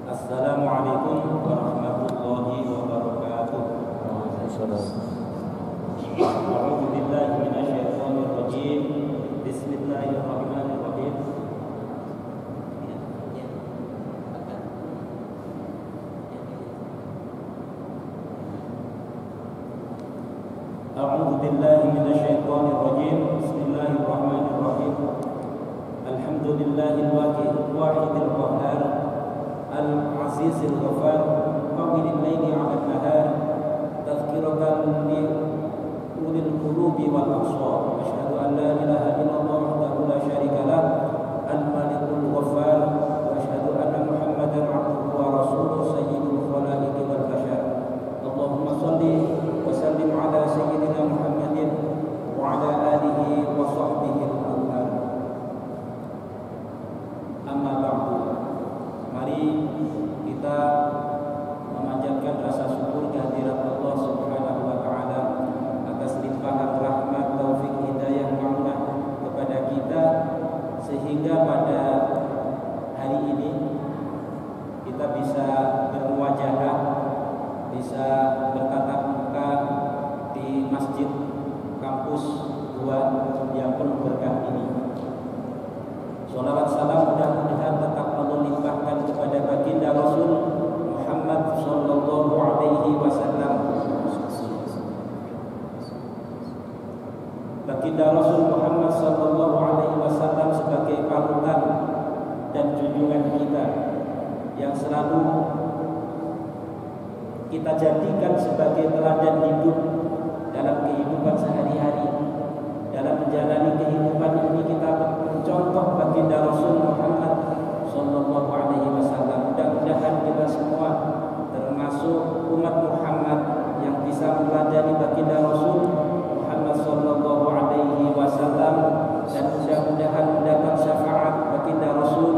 Assalamualaikum warahmatullahi wabarakatuh. A'udzu billahi minasyaitonir rajim. Bismillahirrahmanirrahim. A'udzu billahi minasyaitonir rajim. Bismillahirrahmanirrahim. Alhamdulillahil wahidil qahhar. العزيز الغفار قابل الليل على النهار تذكرة لأولي القلوب والأبصار أشهد أن لا إله إلا الله وحده لا شريك له الملك الغفار وأشهد أن محمدا عبده ورسوله سيد الخلائق والبشر اللهم صل وسلم على سيدنا محمد وعلى آله وصحبه الأطهار أما بعد. Mari kita memanjatkan rasa syukur kehadirat Allah Subhanahu wa taala atas limpahan rahmat, taufik, hidayah, ma'unah kepada kita sehingga pada hari ini kita bisa bermuajahah, bisa bertatap muka di Masjid Kampus 2 yang penuh berkah ini. Sholawat salam mudah-mudahan tetap Allah limpahkan yang selalu kita jadikan sebagai teladan hidup dalam kehidupan sehari-hari. Dalam menjalani kehidupan ini kita mencontoh baginda Rasul Muhammad sallallahu alaihi wasallam. Mudah-mudahan kita semua termasuk umat Muhammad yang bisa meneladani baginda Rasul Muhammad sallallahu alaihi wasallam, dan mudah-mudahan mendapat syafaat baginda Rasul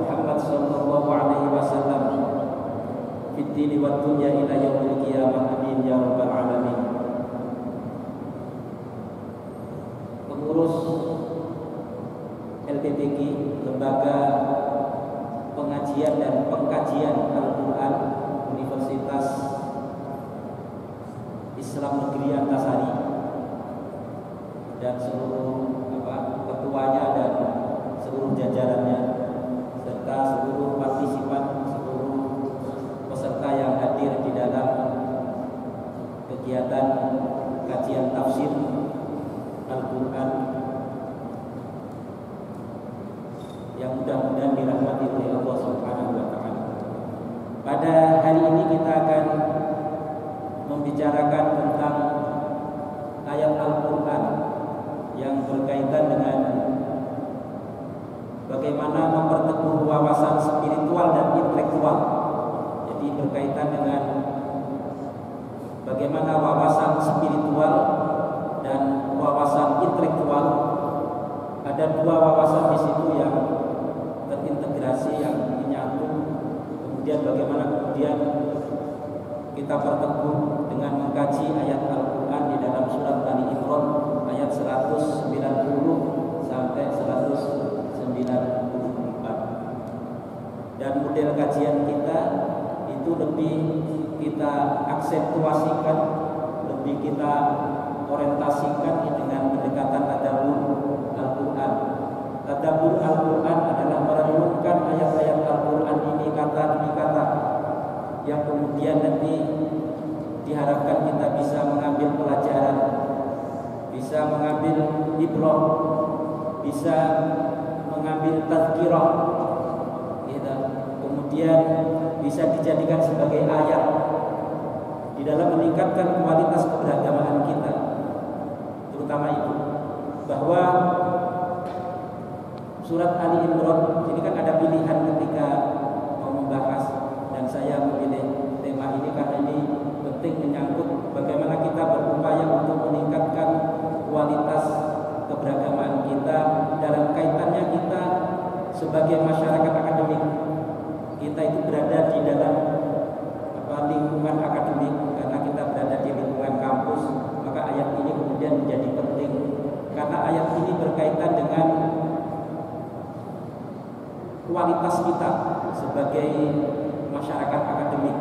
Muhammad sallallahu alaihi wasallam fid dini wad dunya ila yaumil qiyamah. Amin ya rabbal alamin. Pengurus LPPG, Lembaga Pengajian dan Pengkajian Al-Quran Universitas Islam Negeri Antasari, dan seluruh ketuanya dan seluruh jajarannya, serta seluruh partisipan, seluruh peserta yang hadir di dalam kegiatan kajian tafsir Al-Quran yang mudah-mudahan dirahmati oleh Allah Subhanahu wa taala. Pada hari ini kita akan membicarakan tentang ayat Al-Quran yang berkaitan dengan bagaimana memperteguh wawasan spiritual dan intelektual. Jadi berkaitan dengan bagaimana wawasan spiritual dan wawasan intelektual. Ada dua wawasan di situ yang terintegrasi, yang menyatu. Kemudian bagaimana kita berteguh dengan mengkaji ayat Al-Quran di dalam surat Ali Imran ayat 190 sampai 194. Dan model kajian kita itu lebih kita aksentuasikan, lebih kita orientasikan dengan pendekatan tadabbur Al-Quran. Tadabbur Al-Quran adalah merenungkan ayat-ayat Al-Quran ini kata demi kata, yang kemudian nanti diharapkan kita bisa mengambil pelajaran, bisa mengambil ibrah, bisa mengambil tazkirah, gitu. Kemudian bisa dijadikan sebagai ayat di dalam meningkatkan kualitas keberagamaan kita. Terutama itu, bahwa surat Ali Imran ini kan ada pilihan ketika mau membahas, dan saya memilih tema ini karena ini penting menyangkut bagaimana kita berupaya untuk meningkatkan kualitas keberagamaan kita dalam kaitannya kita sebagai masyarakat akademik. Kita itu berada di dalam lingkungan akademik, karena kita berada di lingkungan kampus, maka ayat ini kemudian menjadi penting karena ayat ini berkaitan dengan kualitas kita sebagai masyarakat akademik.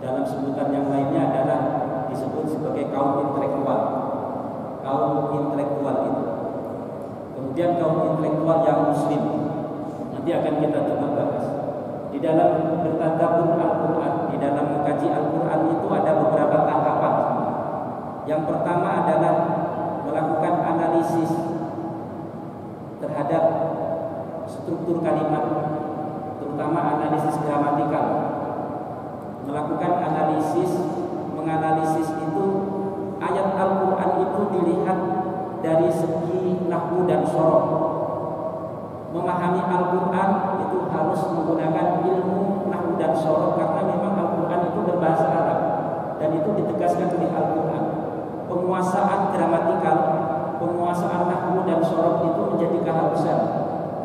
Dalam sebutan yang lainnya adalah disebut sebagai kaum intelektual. Kaum intelektual itu. Kemudian kaum intelektual yang muslim. Nanti akan kita coba bahas. Di dalam bertadabbur Al-Quran, di dalam mengkaji Al-Quran itu ada beberapa tahapan. Yang pertama adalah melakukan analisis terhadap struktur kalimat, terutama analisis gramatikal. Melakukan analisis, menganalisis itu ayat Al-Quran itu dilihat dari segi nahwu dan shoroh. Memahami Al-Quran itu harus menggunakan ilmu nahwu dan shoroh, karena memang Al-Quran itu berbahasa Arab dan itu ditegaskan oleh Al-Quran. Penguasaan gramatikal, penguasaan nahwu dan shoroh itu menjadi keharusan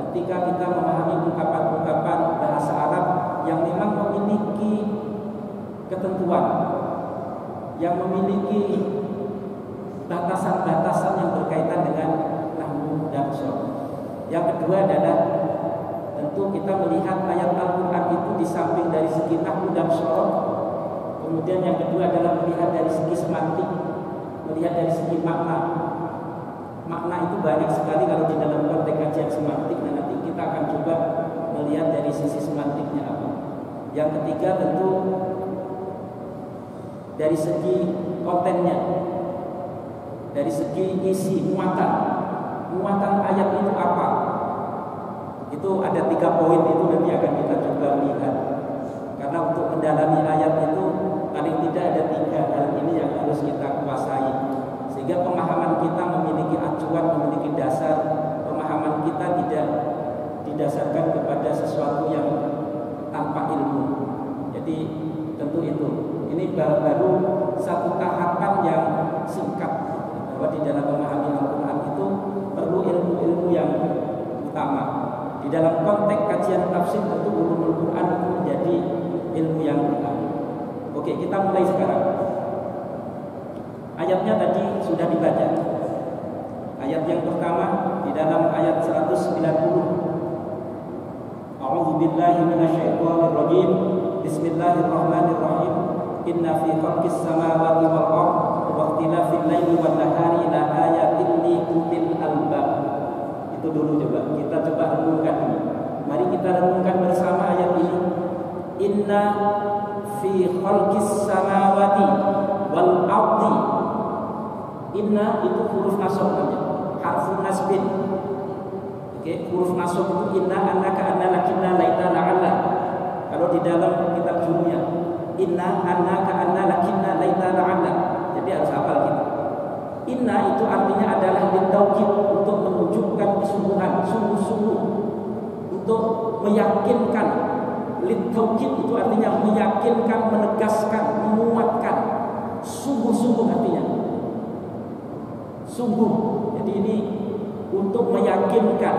ketika kita memahami ungkapan-ungkapan bahasa Arab yang memang memiliki ketentuan, yang memiliki batasan-batasan yang berkaitan dengan nahwu dan shoroh. Yang kedua adalah tentu kita melihat ayat Al-Quran itu di samping dari segi nahwu dan shoroh, kemudian yang kedua adalah melihat dari segi semantik, melihat dari segi makna. Makna itu banyak sekali kalau di dalam konteks kajian semantik, dan nanti kita akan coba melihat dari sisi semantiknya apa. Yang ketiga tentu dari segi kontennya, dari segi isi, muatan ayat itu apa, Itu ada 3 poin itu nanti akan kita coba lihat. Karena untuk mendalami ayat itu paling tidak ada 3 hal ini yang harus kita kuasai. Sehingga pemahaman kita memiliki acuan, memiliki dasar. Pemahaman kita tidak didasarkan kepada sesuatu yang tanpa ilmu. Jadi tentu itu. Ini baru satu tahapan yang singkat, bahwa di dalam memahami Al-Quran itu perlu ilmu-ilmu yang utama. Di dalam konteks kajian tafsir tentu ulumul Quran itu menjadi ilmu yang utama. Oke, kita mulai sekarang. Ayatnya tadi sudah dibaca. Ayat yang pertama di dalam ayat 190. A'udzu billahi minasyaitonir rajim. Bismillahirrahmanirrahim. Inna fi khalqis samawati wal ardhi wa ikhtilafil laili wan nahari la ayatin li ulil albab. Itu dulu kita coba renungkan ini. Mari kita renungkan bersama ayat ini. Inna fi khalqis samawati wal ardi. Inna itu huruf nasab namanya. Harfun nasbin. Oke, huruf nasab itu inna annaka anna lakinna laita la'alla. Kalau di dalam kitab jumlah inna annaka anna lakinna laita la'alla. Jadi harus hafal kita. Inna itu artinya adalah litaukid, untuk menunjukkan kesungguhan, sungguh-sungguh, untuk meyakinkan. Litaukid itu artinya meyakinkan, menegaskan, menguatkan. Sungguh-sungguh artinya. Sungguh. Jadi ini untuk meyakinkan.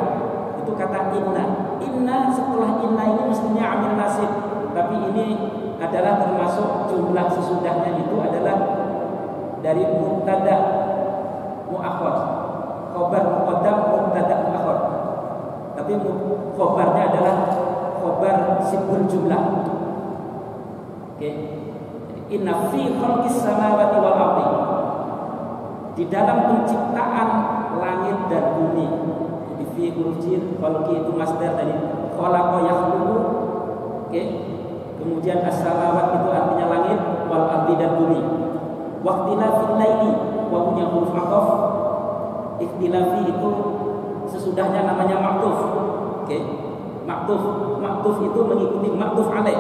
Itu kata inna. Inna setelah inna ini mestinya amil nasib, tapi ini adalah termasuk jumlah sesudahnya itu adalah dari mubtada muakhar, khobar muqaddam, mubtada muakhar. Tapi khobarnya adalah khobar sibul jumlah. Oke. Inna fi khalqis samawati wal ardi. Di dalam penciptaan langit dan bumi. Jadi fi khalqi itu masdar dari khalaqa yakhluqu. Oke. Kemudian as-samawat itu artinya langit, wal ardi dan bumi. Waqtilafil laili wa punya huruf ataf. Ikhtilafi itu sesudahnya namanya ma'tuf. Oke. Ma'tuf itu mengikuti ma'tuf alaih.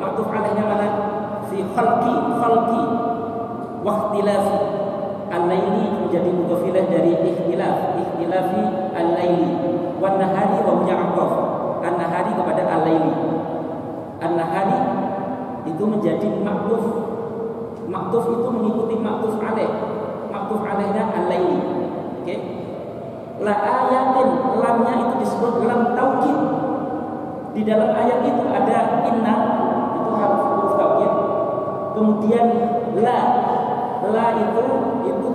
Ma'tuf alaihnya mana? Fi khalqi waqtilafi. Al-laili menjadi mudhafilah dari ikhtilafi al-laili. Wan nahari wa punya ataf. An-nahari kepada al-laili. An-nahari itu menjadi ma'tuf. Ma'tuf itu mengikuti ma'tuf alaih. Ma'tuf alaihnya al-laili. Oke. La ayatin, lamnya itu disebut lam taukid. Di dalam ayat itu ada inna, itu huruf taukid. Kemudian la itu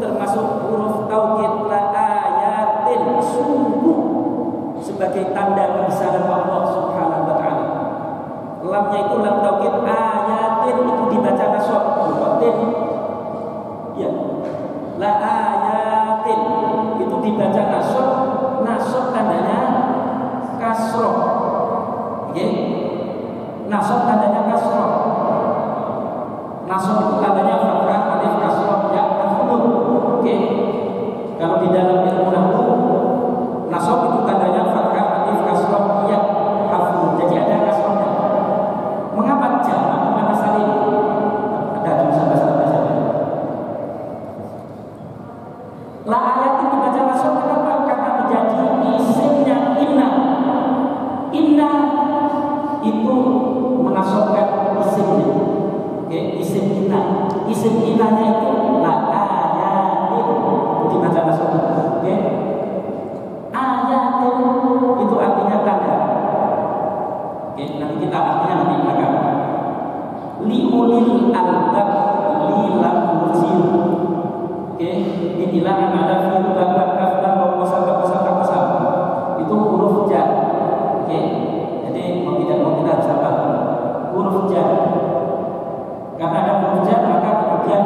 termasuk huruf taukid. La ayatin, sungguh, sebagai tanda kebesaran Allah Subhanahu wa taala. Lamnya itu lam taukid, ayatin itu dibaca nasab, muqaddam. Ya. La ayatin itu dibaca nasab tandanya kasroh. Oke. Nasab tandanya kasroh. Nasab itu tandanya fathah, alif, kasroh, ya, maf'ul. Oke. Kalau di dalam ilmu nahwu, nasab itu tandanya fathah, alif, kasroh, ya, maf'ul. Jadi ada kasrohnya. Mengapa jamak mana saling? Ada jurusan bahasa Indonesia. La ayat itu dibaca nasab kenapa? Karena menjadi isimnya inna. Inna itu menasabkan isimnya. Oke, isim inna. Isim innanya itu la ayatin, dibaca nasab. Oke. Ayatin itu artinya tanda. Oke, nanti kita artinya nanti belakang. Liulil albab, lilam murjil. Oke, inilah yang ada fi babak kaflan wa qasam. Itu huruf jar. Oke. Jadi mau tidak harus hafal huruf jar. Karena ada huruf jar maka kemudian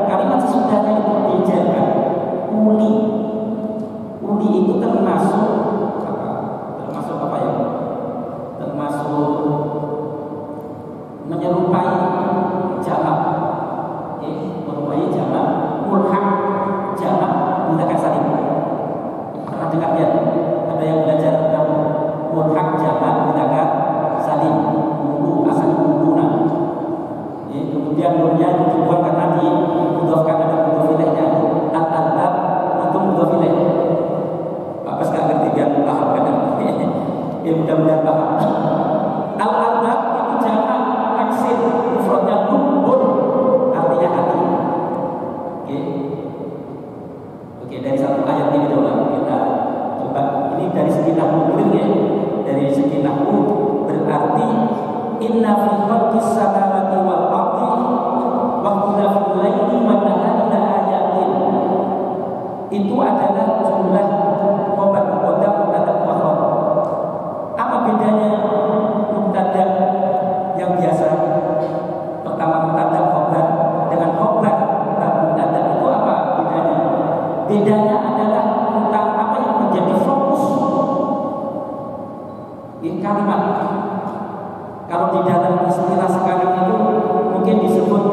kalimat sesudahnya itu dijarkan. Uli itu termasuk apa ya? Termasuk menyerupai jamak. jamak mudzakkar salim, wudu asal wuduna. Kemudian nunnya itu dibuang karena dimudhofkan ada mudhof ilaihnya. Al-albab itu mudhof ilaih. Apa sekarang ngerti kan paham kan? Ya mudah-mudahan paham. Al-albab itu jamak taksir, mufradnya lubun, artinya hati. Oke, dari satu ayat ini dulu kita coba. Ini dari segi nahwu ya. Dari segi nahwu berarti inna fi khalqis samawati wal ardi wa ikhtilafil laili wan nahari la ayatin. Itu adalah jumlah khobar mubtada mubtada muakhar. Apa bedanya mubtada yang biasa pertama mubtada khobar dengan khobar mubtada itu apa bedanya? Bedanya adalah tentang apa yang menjadi fokus di kalimat. Kalau di dalam istilah sekarang itu mungkin disebut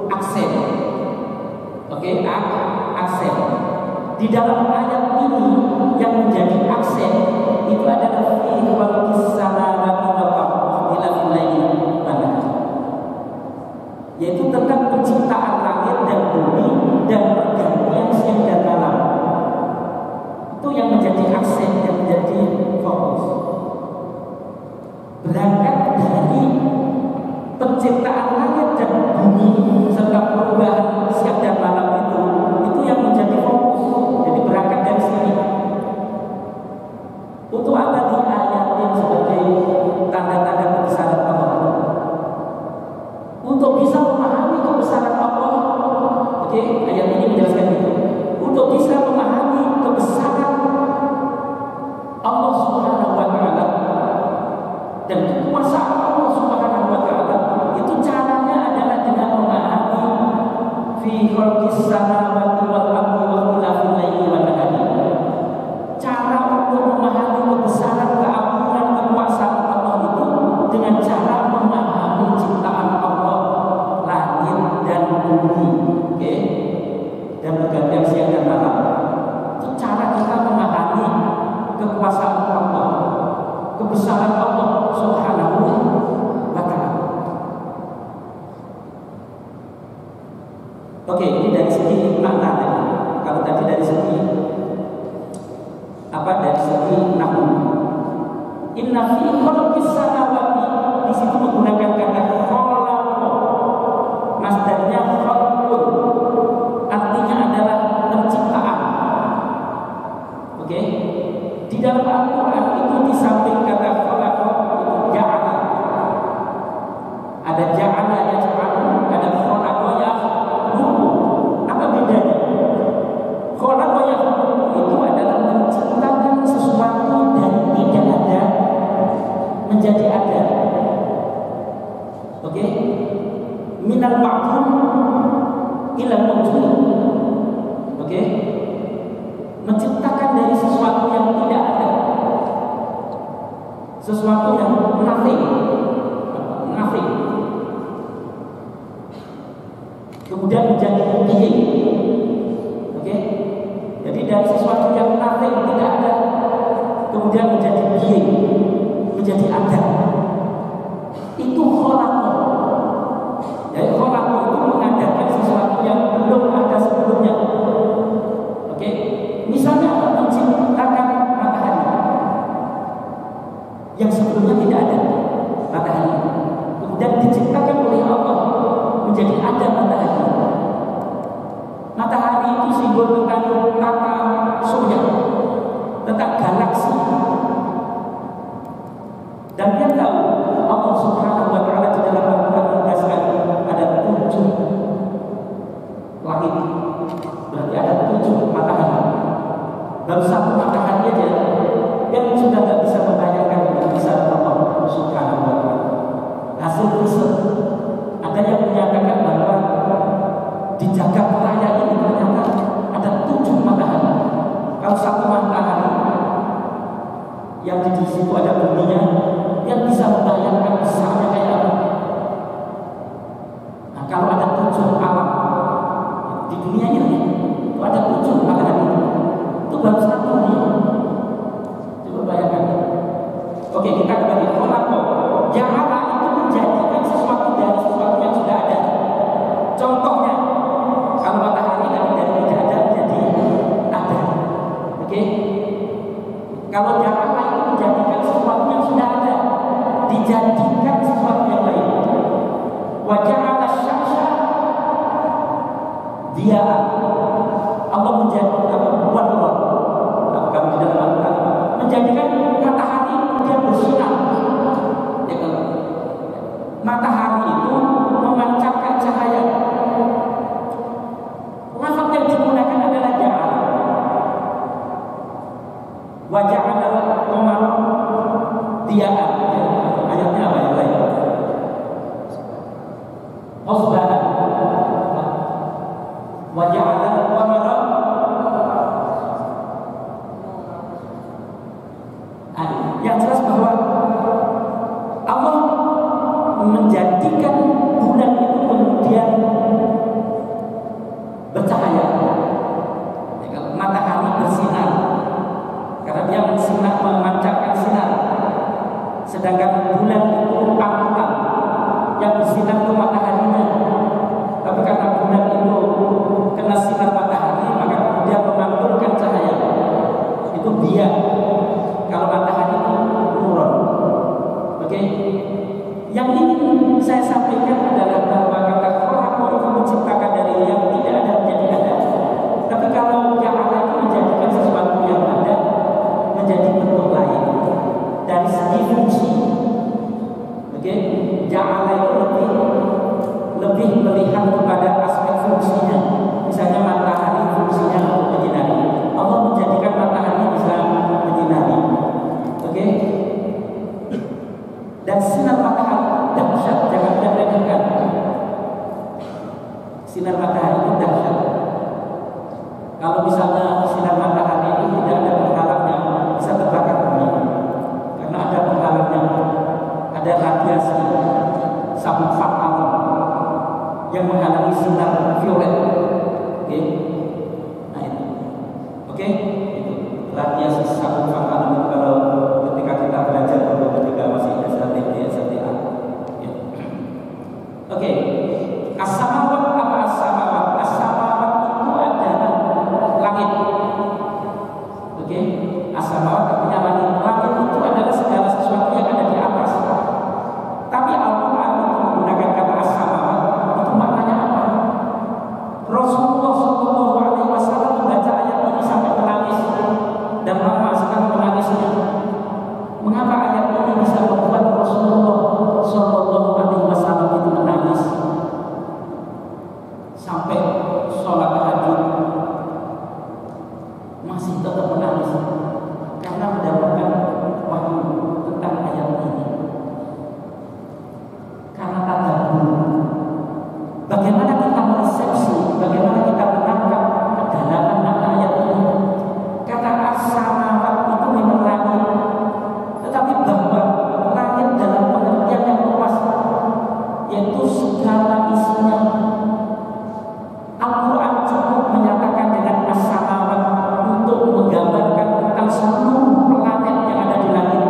aksen. Oke, aksen. Di dalam ayat ini yang menjadi aksen itu adalah fi khalqis samawati wal ardi wa ikhtilafil laili wan nahar. Yaitu tentang penciptaan langit dan bumi dan pergantian siang dan malam. Itu yang menjadi aksen, yang menjadi fokus. Berangkat dari penciptaan langit dan bumi serta perubahan siang dan malam itu yang menjadi fokus. Jadi berangkat dari sini. Untuk apa di ayat yang sebagai tanda-tanda kebesaran Allah? Untuk bisa memahami kebesaran Allah. Oke, ayat ini menjelaskan itu. Untuk bisa memahami kebesaran Allah Subhanahu wa taala dan kekuasaan Allah Subhanahu wa taala, itu caranya adalah dengan memahami fi khalqis samawati wal ardi wa ikhtilafil laili wan nahari. Cara untuk memahami kebesaran, keagungan, kekuasaan Allah itu dengan cara memahami ciptaan Allah, langit dan bumi, oke? Dan pergantian siang dan malam. Itu cara kita memahami kekuasaan Allah, kebesaran Allah Subhanahu wa ta'ala. Oke, ini dari segi makna tadi. Kalau tadi dari segi apa? Dari segi nahwu. Inna fi khalqis samawati, di situ menggunakan kata khalaqa. Masdarnya khalqun. Artinya adalah penciptaan. Oke? Di dalam Al-Qur'an itu di samping kata khalaqa itu ja'ala. Ada ja'ala ya ja'ala, ada khalaqa ya khalaqa. Apa bedanya? Khalaqa ya khalaqa itu adalah menciptakan sesuatu dari tidak ada menjadi ada. Oke? Minal ma'dum ila mawjud. Oke? Menciptakan dari sesuatu yang tidak ada, sesuatu yang nothing, kemudian menjadi being. Oke? Jadi dari sesuatu yang nothing, tidak ada, kemudian menjadi being, menjadi ada. Itu khalaqa. Jadi khalaqa itu mengadakan sesuatu yang belum ada sebelumnya. Oke? Misalnya menciptakan matahari yang sebelumnya tidak ada matahari, kemudian diciptakan oleh Allah menjadi ada matahari. Matahari itu simbol tentang tata surya, tentang galaksi. Dan dia tahu Allah Subhanahu wa taala di dalam Al-Qur'an menegaskan ada 7 langit. Berarti ada 7 matahari. Baru 1 matahari aja yang sudah tidak bisa membayangkan kebesaran Allah Subhanahu wa taala. Hasil riset ada yang menyatakan bahwa di jagat raya ini ternyata ada 7 matahari. Kalau 1 matahari yang di situ ada buminya, yang di kita kembali khalaqa. Ja'ala itu menjadikan sesuatu dari sesuatu yang sudah ada. Contohnya, kalau matahari kan dari tidak ada menjadi ada. Oke? Kalau ja'ala itu menjadikan sesuatu yang sudah ada dijadikan sesuatu yang lain. Wa ja'ala syamsa dia Allah menjadikan menjadikan matahari kemudian bersinar. Ya, matahari itu memancarkan cahaya. Lafaz yang digunakan adalah ja'al. Wa ja'ala al-qamara diya'an. Ayatnya apa yang lain? Husbanan. Wa ja'ala al-qamara yang jelas bahwa Allah menjadikan bulan itu kemudian bercahaya. Matahari bersinar karena dia bersinar memancarkan sinar, sedangkan bulan itu panutan yang bersinar itu mataharinya. Tapi karena bulan itu kena sinar matahari maka kemudian memantulkan cahaya. Itu dia. Kalau matahari itu nurun. Oke. Yang ingin saya sampaikan adalah bahwa kata khalaqa itu menciptakan dari yang tidak ada menjadi ada. Tapi kalau ja'ala itu menjadikan sesuatu yang ada menjadi bentuk lain dari segi fungsi. Oke. Ja'ala itu lebih melihat kepada aspek fungsinya. Misalnya matahari fungsinya untuk menyinari. Allah menjadikan matahari bisa menyinari. Oke. Dan sinar matahari dahsyat, jangan remehkan. Sinar matahari itu dahsyat. Kalau misalnya sinar matahari itu tidak ada penghalangnya, bisa terbakar bumi. Karena ada penghalangnya, ada radiasi sabuk fatal yang menghalangi sinar violet. Oke. Nah itu. Oke. Radiasi sabuk fatal itu kalau ketika kita belajar dulu ketika masih SAT, SATA. Ya. Oke. As-samawat apa as-samawat? As-samawat itu adalah langit. Oke. As-samawat artinya langit. Langit itu adalah segala sesuatu yang ada di atas. Tapi Al-Quran itu menggunakan kata as-samawat. Itu maknanya apa? Rasulullah SAW membaca ayat ini sampai menangis. Dan lama sekali menangisnya. Mengapa ayat ini bisa membuat Rasulullah SAW itu menangis sampai sholat tahajud masih tetap menangis karena mendapatkan wahyu tentang ayat ini. Karena tadabbur, bagaimana kita meresepsi, bagaimana kita menangkap kedalaman makna ayat ini. Kata as-samawat itu memang langit, tetapi bahwa langit dalam pengertian yang luas, yaitu segala isinya. Al-Quran cukup menyatakan dengan as-samawat untuk menggambarkan tentang seluruh planet yang ada di langit.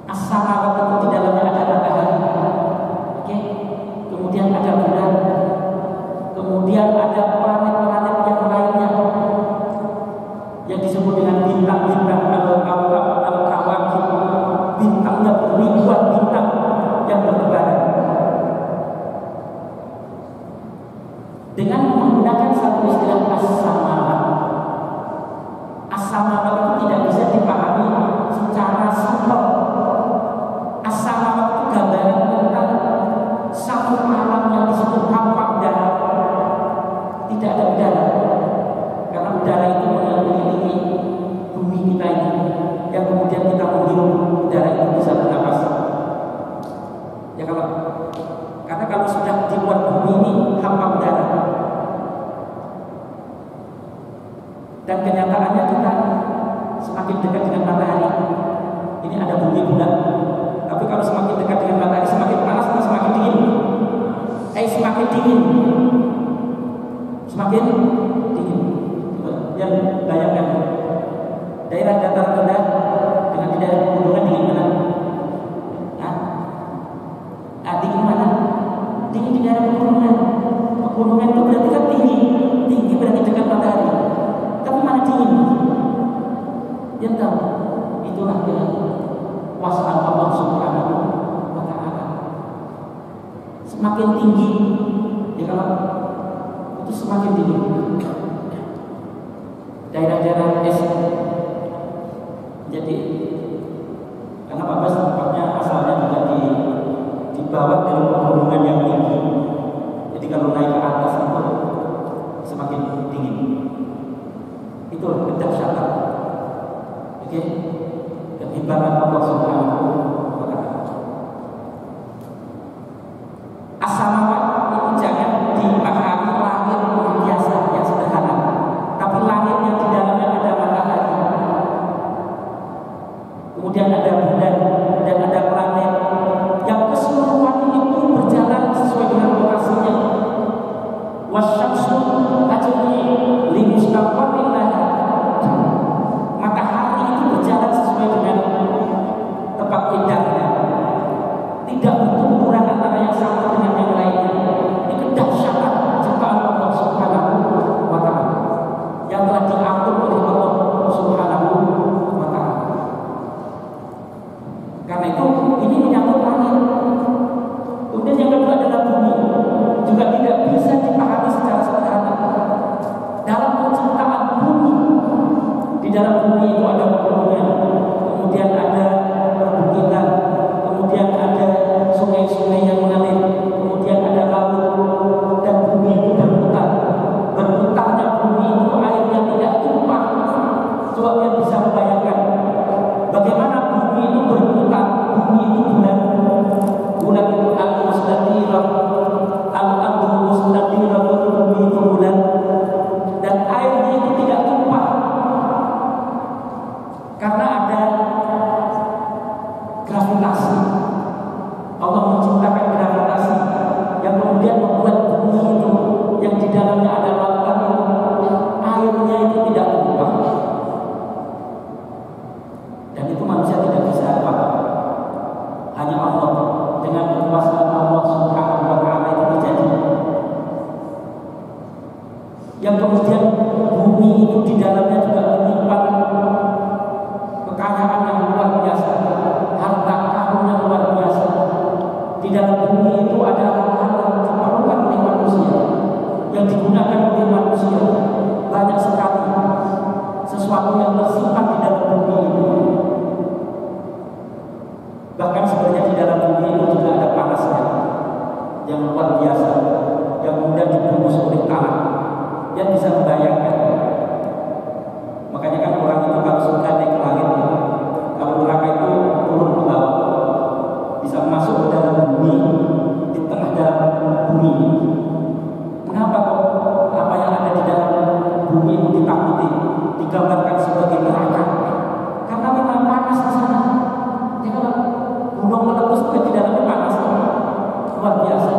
As-samawat itu di dalamnya ada matahari, oke? Kemudian ada bulan, kemudian ada planet-planet yang lainnya yang disebut dengan bintang-bintang al-kawakib. Bintangnya ribuan bintang yang bertebaran. Dengan menggunakan satu istilah as-samawat. As-samawat itu tidak bisa dipahami secara simpel. As-samawat itu gambaran tentang satu alam yang disebut hampa udara. Tidak ada udara, karena udara itu mengelilingi bumi kita ini, yang kemudian kita menghirup udara itu bisa bernapas. Ya karena kalau sudah dibuat bumi ini hampa udara. Dan kenyataannya kita semakin dekat dengan matahari. Ini ada bumi bulan. Tapi kalau semakin dekat dengan matahari, semakin panas atau semakin dingin? Semakin dingin. Semakin dingin. Yang bayangkan daerah dataran rendah dengan kekuasaan Allah Subhanahu wa Ta'ala. Semakin tinggi, ya kalau itu semakin tinggi. Daerah-daerah es. Jadi karena Pak Bas tempatnya asalnya juga di bawah dari pegunungan yang tinggi. Jadi kalau naik ke atas itu semakin tinggi. Itu kedahsyatan. Oke, kehebatan Allah Subhanahu wa Ta'ala. As-samawat itu jangan dipahami langit biasa yang sederhana, tapi langit yang di dalamnya ada matahari, kemudian ada bulan dan ada planet yang keseluruhan itu berjalan sesuai dengan lokasinya. Wasyamsu tajri li mustaqarrin laha. Matahari itu berjalan sesuai dengan tempat tidaknya, tidak bertumburan antara yang satu dengan yang lainnya. Ini kedahsyatan ciptaan Allah Subhanahu wa Ta'ala yang telah diatur oleh Allah Subhanahu wa Ta'ala. Karena itu ini menyangkut langit. Kemudian yang kedua adalah bumi, juga tidak bisa dipahami secara sederhana. Dalam penciptaan bumi, di dalam bumi itu ada pegunungan, kemudian ada perbukitan, kemudian ada sungai-sungai yang mengalir, kemudian ada laut, dan bumi itu berputar. Berputarnya bumi itu airnya tidak tumpah. Coba kalian bisa membayangkan bagaimana bumi itu berputar. Bumi itu bulan itu al-mustadirah, al-ardu mustadirah, bumi itu bulan, dan airnya itu tidak tumpah karena ada gravitasi. Allah menciptakan gravitasi yang kemudian membuat bumi itu yang di dalamnya ada lautan itu airnya itu tidak tumpah, dan itu manusia tidak bisa paham. Hanya Allah dengan kekuasaan Allah Subhanahu wa Ta'ala itu terjadi. Yang kemudian bumi itu di dalamnya juga menyimpan kekayaan yang luar biasa, harta karun yang luar biasa. Di dalam bumi itu ada hal-hal yang diperlukan oleh manusia, yang digunakan oleh manusia banyak sekali. Sesuatu yang tersimpan di dalam bumi itu. Bahkan sebenarnya di dalam bumi itu juga ada panasnya yang luar biasa, yang kemudian dibungkus oleh tanah. Yang bisa membayangkan. Makanya kan orang itu kalau sudah naik ke langit, kalau neraka itu turun ke bawah, bisa masuk ke dalam bumi, di tengah dalam bumi. Kenapa kok apa yang ada di dalam bumi itu ditakuti, digambarkan sebagai neraka? Karena memang panas di sana. Ya, kalau gunung meletus itu di dalamnya panas, luar biasa.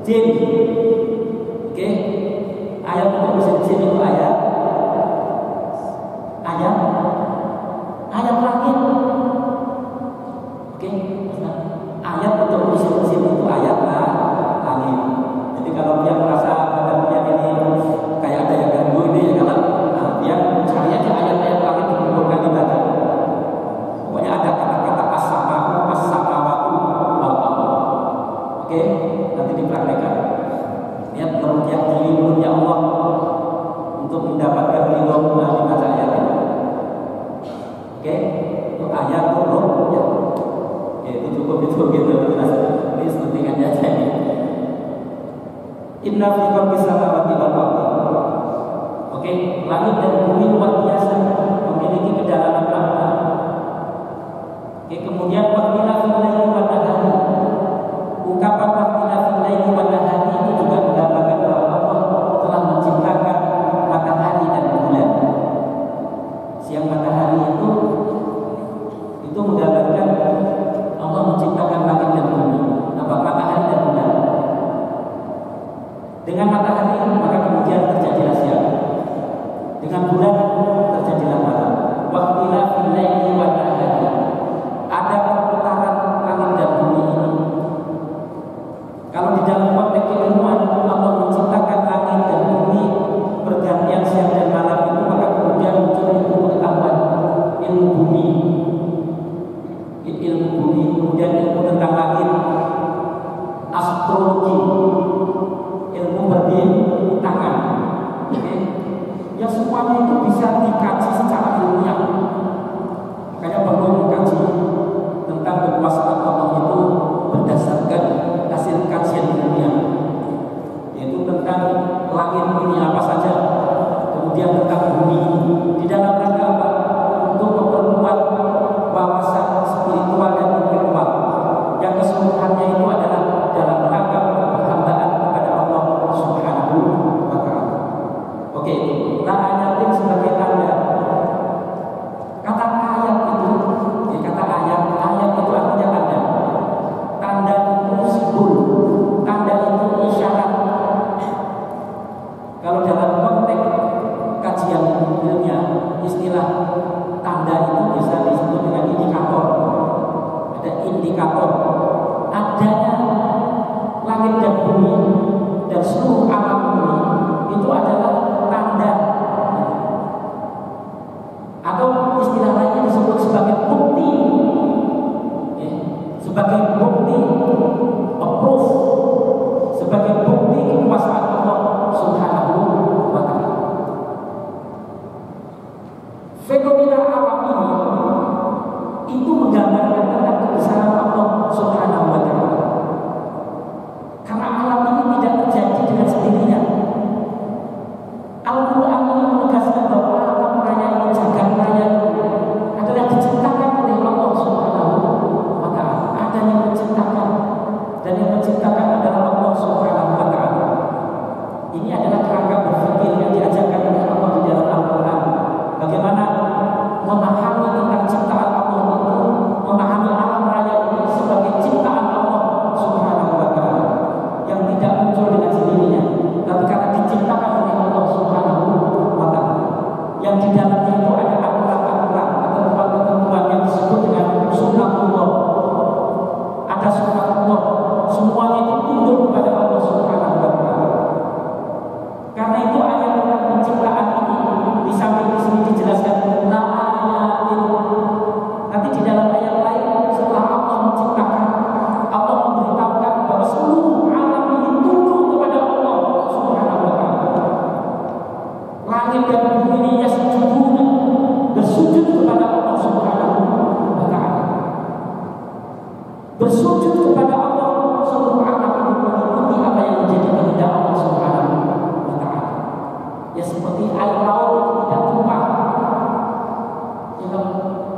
jin. Oke, ayat untuk mesin jin itu ayat langit. Oke, ayat untuk mesin jin itu ayat langit. Jadi kalau dia merasa badannya ini kayak ada yang ganggu ini, ya kalau dia cari aja ayat-ayat langit dikumpulkan di badan. Pokoknya ada kata-kata as-samawatu wal-ardh. Oke, nanti dipraktekkan. Niat meruqyah diri menurutnya Allah untuk mendapatkan ridho dibaca ayat ini. Oke, untuk ayat ruqyah. Oke, itu cukup gitu jelas. Ini sepentingannya aja ini. Inna fi khalqis samawati wal ardh. Oke, langit dan bumi luar biasa, memiliki kedalaman makna. Oke, kemudian waqtina fil laili wan nahari. Ungkapan waqtina fil laili wan nahari itu juga menggambarkan bahwa Allah telah menciptakan matahari dan bulan. Siang matahari itu menggambarkan Allah menciptakan langit dan bumi. Matahari dan bulan. Dengan matahari maka kemudian terjadilah siang. Dengan bulan terjadilah malam. Waqtina fil laili wan nahari. Ada perputaran langit dan bumi ini. Kalau di dalam konteks keilmuan Allah menciptakan langit dan bumi pergantian siang dan malam itu, maka kemudian muncul ilmu pengetahuan, ilmu bumi, kemudian ilmu tentang langit, astrologi, ilmu perbintangan. Ya semuanya itu bisa dikaji secara ilmiah. Makanya perlu mengkaji tentang kekuasaan Allah itu berdasarkan hasil kajian ilmiah, yaitu tentang langit ini apa saja, kemudian tentang bumi di dalam rangka apa? Untuk memperkuat wawasan spiritual dan intelektual yang keseluruhannya itu adalah dalam rangka penghambaan kepada Allah Subhanahu wa Ta'ala. Oke, ayatin sebagai tanda. Kata ayat itu, kata ayat itu artinya tanda. Tanda itu simbol, tanda itu isyarat. Kalau dalam konteks kajian ilmiah, istilah tanda itu bisa disebut dengan indikator. Ada indikator adanya langit dan bumi dan seluruh alam bumi itu adalah tanda, atau istilah lainnya disebut sebagai bukti, sebagai bukti proof, sebagai bukti kekuasaan Allah Subhanahu wa Ta'ala. Fenomena alam ini itu menggambarkan tentang kebesaran Allah Subhanahu wa Ta'ala. Karena alam ini tidak terjadi dengan sendirinya. Al-Quran ini menegaskan bahwa alam raya ini, jagat raya ini adalah diciptakan oleh Allah Subhanahu wa Ta'ala. Ada yang menciptakan, dan yang menciptakan adalah Allah Subhanahu wa Ta'ala. Ini adalah kerangka berpikir yang diajarkan oleh Allah di dalam Al-Quran. Bagaimana memahami tentang ciptaan Allah itu, memahami alam raya ini sebagai ciptaan Allah Subhanahu wa Ta'ala yang tidak muncul dengan sendirinya, tapi karena diciptakan oleh Allah Subhanahu wa Ta'ala, yang di dalamnya itu ada aturan-aturan, ketentuan-ketentuan yang disebut dengan sunnatullah. Ada sunnatullah, semuanya itu tunduk kepada Allah Subhanahu wa Ta'ala. Karena itu ayat tentang penciptaan ini di samping di sini dijelaskan ayatin. Nanti di dalam ayat lain setelah Allah menciptakan, Allah memberitahukan bahwa seluruh alam ini tunduk kepada Allah Subhanahu wa Ta'ala. Langit dan bumi ini yasjuduna, bersujud kepada Allah Subhanahu wa Ta'ala. Bersujud kepada Allah, seluruh alam ini mengikuti apa yang menjadi kehendak Allah Subhanahu wa Ta'ala. Ya seperti air laut itu tidak tumpah,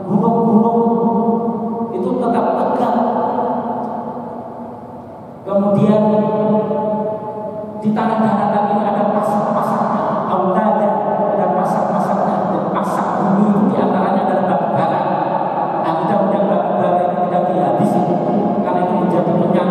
gunung-gunung itu tetap tegak. Kemudian di tanah daratan ini ada pasak-pasaknya, ada pasak-pasaknya, dan pasak bumi itu diantaranya adalah batu bara. Nah, mudah-mudahan batu bara itu tidak dihabisi, karena itu menjadi penyakit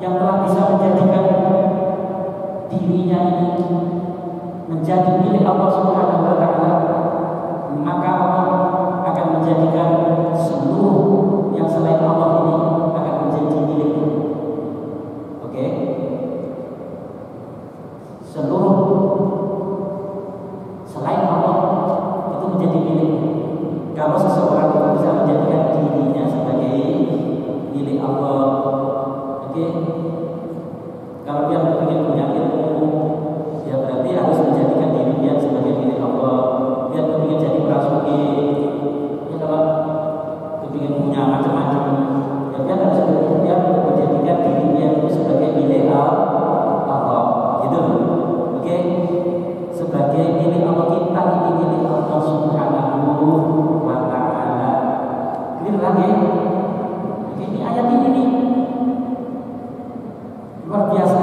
yang telah bisa menjadikan dirinya ini menjadi milik Allah Subhanahu wa taala, maka Allah akan menjadikan seluruh yang selain Allah ini akan menjadi miliknya. Oke? Seluruh selain Allah itu menjadi miliknya. Kalau seseorang itu bisa menjadikan dirinya sebagai milik Allah, oke? Kalau dia ingin punya ilmu, ya berarti harus menjadikan diri dia sebagai milik Allah. Dia ingin jadi orang sugih, ya kalau ingin punya macam-macam, ya dia harus menjadikan diri dia itu sebagai milik Allah, gitu, oke? Sebagai milik Allah, kita ini milik Allah Subhanahu wa taala. Clear lagi? Ini ayat ini nih luar biasa.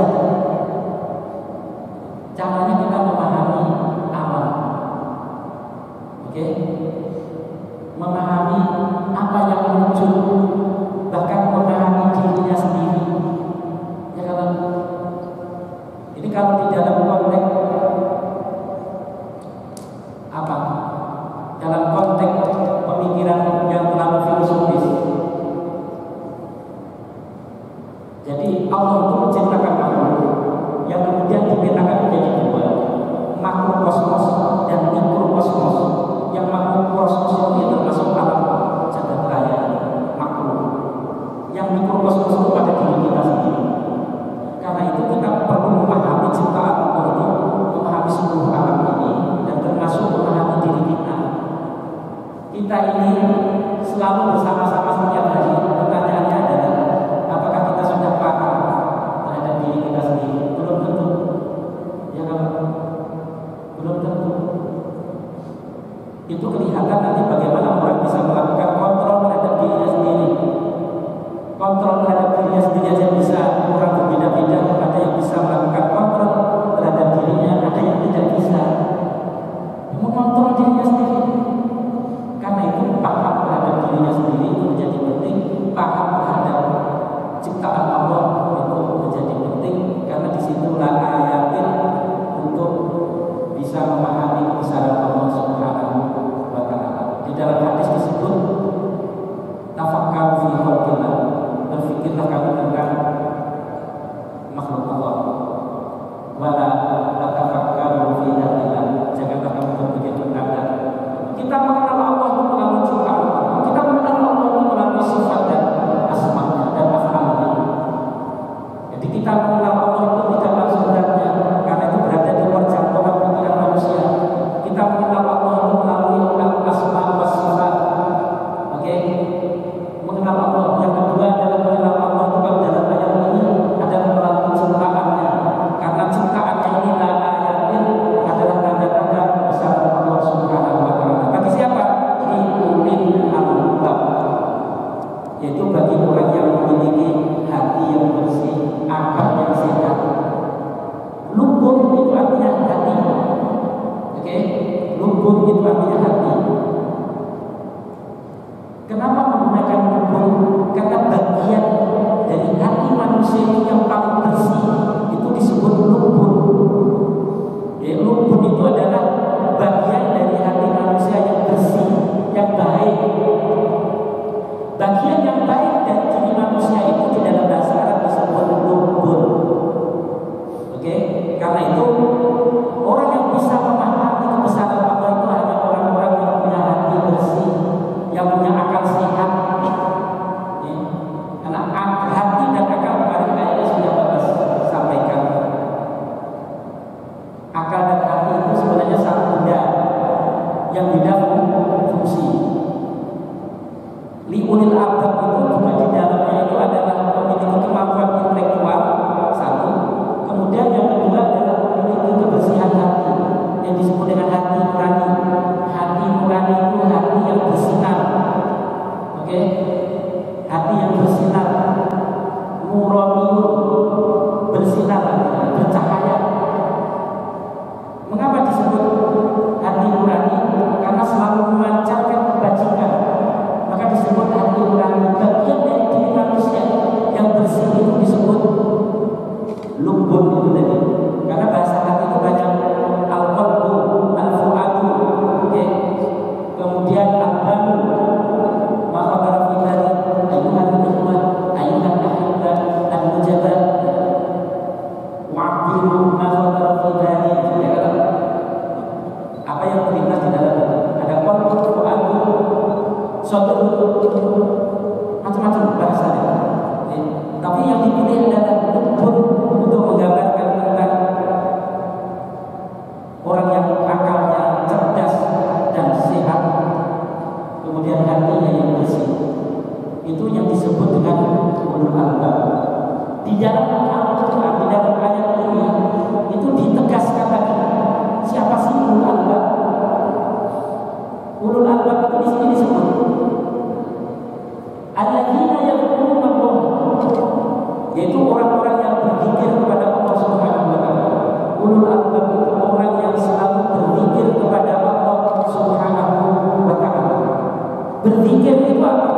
Caranya kita memahami amal, oke? Memahami apa yang muncul, bahkan memahami dirinya sendiri. Ya kan? Ini kalau di dalam konteks apa? Dalam konteks pemikiran yang terlalu filosofis. Jadi Allah itu menciptakan makhluk yang kemudian dipetakan menjadi dua, makrokosmos dan mikrokosmos. Yang makrokosmos itu termasuk alam jagat raya makro. Yang mikrokosmos itu pada diri kita sendiri. Karena itu kita perlu memahami ciptaan Allah itu, memahami seluruh alam ini, dan termasuk memahami diri kita. Kita ini selalu bersama-sama setiap hari. Pertanyaannya adalah, apakah kita sudah paham terhadap diri kita sendiri? Belum tentu. Ya kan? Belum tentu. Itu kelihatan nanti bagaimana orang bisa melakukan kontrol terhadap dirinya sendiri. Kontrol terhadap dirinya sendiri aja bisa. Orang berbeda-beda. Ada yang bisa melakukan kontrol terhadap dirinya, ada yang tidak bisa. Mengontrol dirinya sendiri. Karena itu paham terhadap dirinya sendiri itu menjadi penting. Paham terhadap ciptaan Allah itu menjadi penting, karena disitulah ayatin untuk bisa memahami kebesaran Allah Subhanahu wa taala. Di dalam hadis disebut tafakkaru fi khalqillah, berfikirlah kamu tentang makhluk Allah. Wala tatafakkaru fi dzatillah, janganlah kamu berpikir tentang Allah. Kita mengenal Allah itu melalui ciptaan Allah. Kita mengenal Allah itu melalui sifat dan asma-Nya dan af'al-Nya. Jadi kita mengenal Allah itu tidak langsung dengannya, karena itu berada di luar jangkauan pikiran manusia. Kita mengenal Allah itu melalui asma wa sifat. Oke? Mengenal Allah. Yang kedua adalah mengenal Allah itu kalau dalam ayat ini adalah melalui ciptaannya. Karena ciptaannya ini ayatin adalah tanda-tanda kebesaran Allah Subhanahu wa taala. Bagi siapa? Liulil albab, yaitu bagi orang yang memiliki hati yang bersih, akal yang sehat. Lubun itu artinya hati. Oke? Lubun itu artinya hati. Kenapa menggunakan lubun? Karena bagian dari hati manusia itu yang paling bersih itu disebut lubun. Ya, lubun itu adalah bagian dari hati manusia yang bersih, yang baik. Bagian yang baik dari diri manusia itu di dalam bahasa Arab disebut lubun. Oke? Karena itu orang yang bisa memahami kebesaran Allah itu hanya orang-orang yang punya hati bersih, yang punya akal sehat. Ya. Karena hati dan akal kemarin kayaknya sudah bagus sampaikan. Akal dan hati itu sebenarnya satu benda yang beda fungsi. Liulil albab itu juga di dalamnya itu adalah memiliki kemampuan intelektual satu, kemudian yang kedua adalah memiliki kebersihan hati yang disebut dengan hati nurani. Hati nurani itu hati yang bersinar. Oke? Hati yang bersinar, nurani, bersinar, bercahaya. Mengapa disebut hati nurani? Karena selalu memancarkan kebajikan. Maka disebut hati nurani. Bagian dari diri manusia yang bersih itu disebut dalam Al-Quran, di dalam ayat ini itu ditegaskan lagi siapa sih ulul albab. Ulul albab itu di sini disebut alladzina yadhkuruna Allah, yaitu orang-orang yang berzikir kepada Allah Subhanahu wa taala. Ulul albab itu orang yang selalu berzikir kepada Allah Subhanahu wa taala. Berzikir itu apa?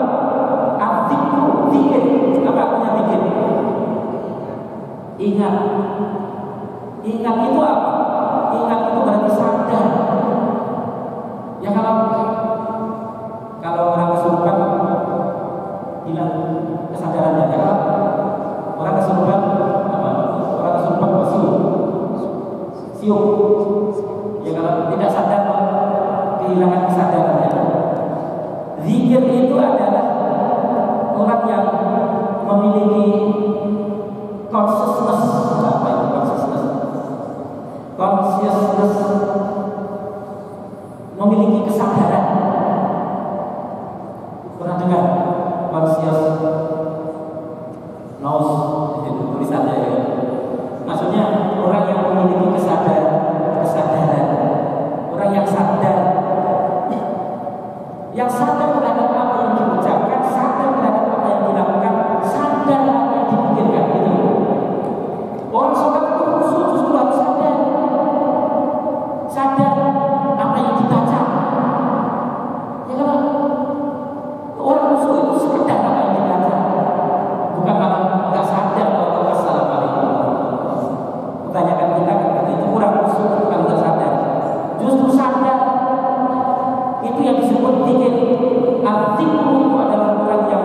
Azikru, zikir. Apa artinya zikir? Ingat. Ingat itu apa? Ingat itu berarti sadar. Ya kalau orang kesurupan hilang kesadarannya, ya kan? Orang kesurupan apa? Orang kesurupan siup. Ya kalau tidak sadar kehilangan kesadarannya. Zikir itu adalah orang yang memiliki consciousness. Apa itu consciousness? Consciousness, memiliki kesadaran. Pernah dengar consciousness? Itu tulisannya ya. Maksudnya orang yang memiliki kesadaran, orang yang sadar, terhadap apa yang diucapkan, sadar terhadap apa yang dilakukan, sadar apa yang dipikirkan. Gitu. Orang sholat itu justru harus sadar apa yang dibaca. Ya kan? Orang khusyuk itu sadar apa yang dibaca, bukan malah nggak sadar kalau assalamualaikum. Kebanyakan kita itu kurang khusyuk kalau nggak sadar. Justru sadar itu yang disebut zikir. Al-zikru itu adalah orang yang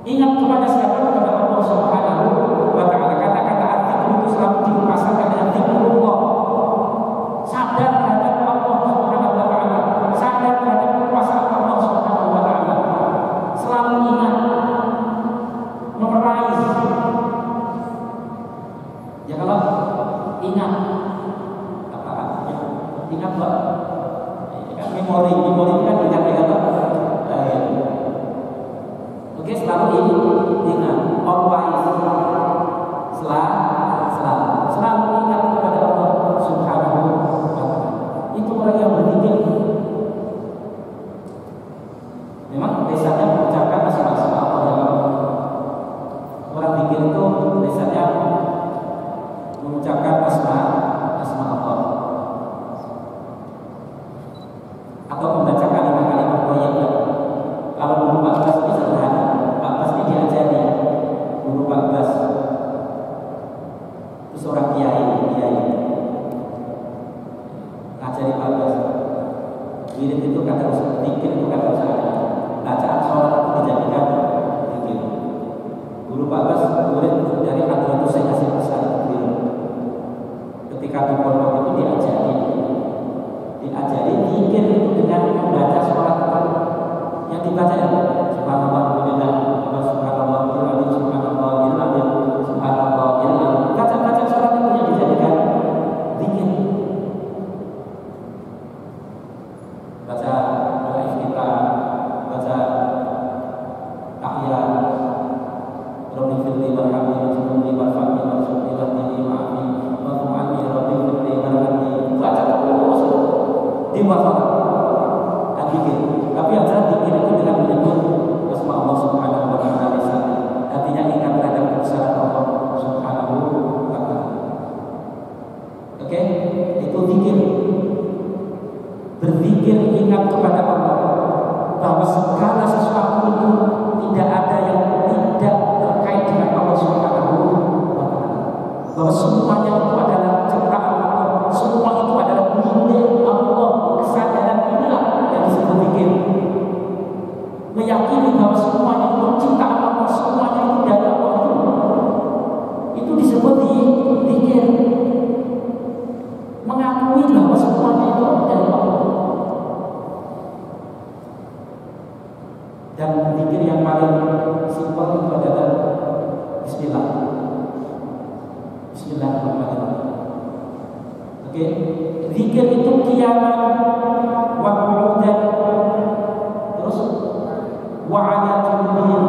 ingat kepada siapa? Kepada Allah Subhanahu wa taala. Kata-kata al-zikru itu selalu dipasangkan dengan zikrullah. Sadar terhadap Allah Subhanahu wa taala, sadar terhadap kekuasaan Allah Subhanahu wa taala. Selalu ingat, memorize. Ya kalau ingat apa artinya? Ingat apa? Memori kan ingat apa? Oke, selalu ingat, always, selalu ingat kepada Allah Subhanahu wa taala. Itu orang yang berzikir. Memang biasanya mengucapkan asma-asma Allah. Orang zikir itu biasanya mengucapkan asma Allah atau membaca kalimat-kalimat thayyibah. Kalau guru Pak Bas ini sederhana, Pak Bas ini diajari guru Pak Bas itu seorang kiai ngajari Pak Bas. Wirid itu kadang sedikit, itu kadang sangat. Bacaan sholat itu dijadikan zikir. Guru Pak Bas murid dari Hadratus Syekh Hasyim Asy'ari. Ketika di pondok itu diajari zikir itu dengan membaca sholat yang dibaca ya subhanallah walhamdulillah subhanallah walhamdulillah subhanallah walhamdulillah. Baca sholat itu yang dijadikan zikir. Baca doa iftitah, baca tahiyat, Rabbi firli warhamni warhamni warhamni warhamni warhamni warhamni warhamni warhamni. Baca terus di masa zikir. Tapi yang saya zikir itu dengan menyebut asma Allah Subhanahu wa taala. Artinya ingat terhadap kebesaran Allah Subhanahu wa taala. Oke, itu zikir. Berzikir ingat kepada Allah bahwa segala sesuatu itu tidak ada yang tidak terkait dengan Allah Subhanahu wa taala. Bahwa semuanya itu adalah ciptaan Allah, semua itu adalah milik Allah. Kesadaran inilah yang disebut zikir. Meyakini bahwa semuanya itu ciptaan Allah, semuanya itu dari Allah, itu disebut zikir. Mengakui bahwa semuanya itu dari Allah. Dan zikir yang paling simpel itu adalah Bismillah. Bismillahirrahmanirrahim. Oke, zikir itu qiyaman wa qu'udan, terus wa 'ala junubihim,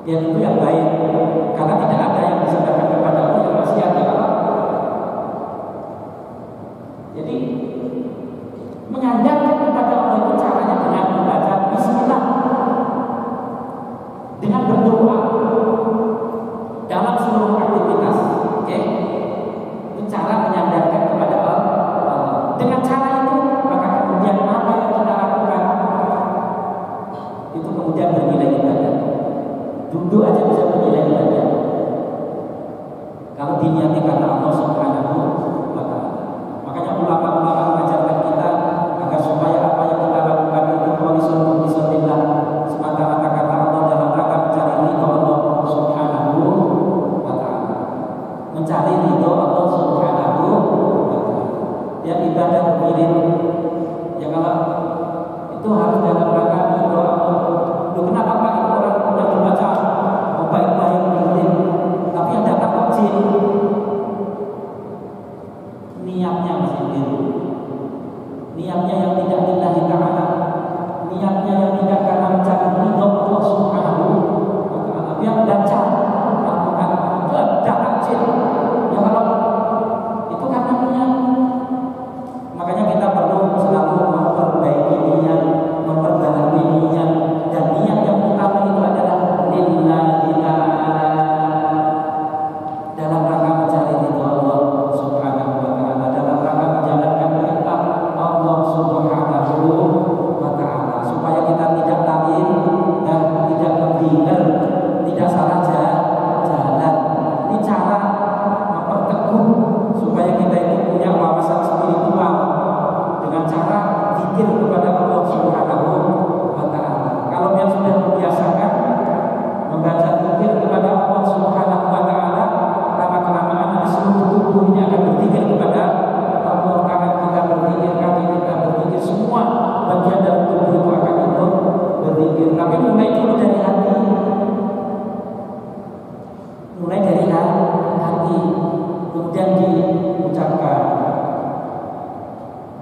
yang itu yang baik, karena tidak ada yang disadarkan kepada Allah yang masih ada Allah. Jadi menyandarkan kepada Allah itu caranya dengan membaca Bismillah, dengan berdoa dalam seluruh aktivitas. Oke, itu cara menyandarkan kepada Allah. Dengan cara itu maka kemudian apa yang kita lakukan itu kemudian bernilai ibadah. Duduk aja bisa bernilai ibadah kalau diniati karena Allah Subhanahu wa Ta'ala. Makanya ulama-ulama mengajarkan kita agar supaya apa yang kita lakukan itu kholisun bismillah, semata-mata karena Allah dalam rangka mencari ridho Allah Subhanahu wa Ta'ala. Mencari ridho Allah Subhanahu wa Ta'ala. Yang ibadah beriring, ya kalau itu harus dalam rangka ridho Allah. Loh, kenapa Pak itu orang yang dibaca baik-baik beriring, tapi yang datang kok jin? Niatnya masih biru, niatnya yang tidak lillahi ta'ala, niatnya yang tidak karena mencari ridho Allah Subhanahu wa Ta'ala. Yang baca Al-Quran itu datang jin, ya kalau itu karena niat. Makanya kita perlu selalu memperbaiki niat, memperbaharui niat, dan niat yang utama itu adalah lillahi ta'ala, dalam rangka mencari ridho Allah Subhanahu wa Ta'ala, dalam rangka menjalankan perintah Allah Subhanahu wa Ta'ala, supaya kita tidak talim dan tidak berbingung, tidak salah jalan. Ini cara memperteguh supaya kita itu punya wawasan spiritual dengan cara zikir kepada Allah Subhanahu wa Ta'ala. Kalau yang sudah membiasakan membaca zikir kepada Allah Subhanahu wa Ta'ala, lama-kelamaan di seluruh tubuhnya akan berzikir kepada Allah. Tangan kita berzikir, kaki kita berzikir, semua bagian dalam tubuh itu akan ikut berzikir. Tapi mulai dulu dari hati, mulai dari hati, kemudian diucapkan.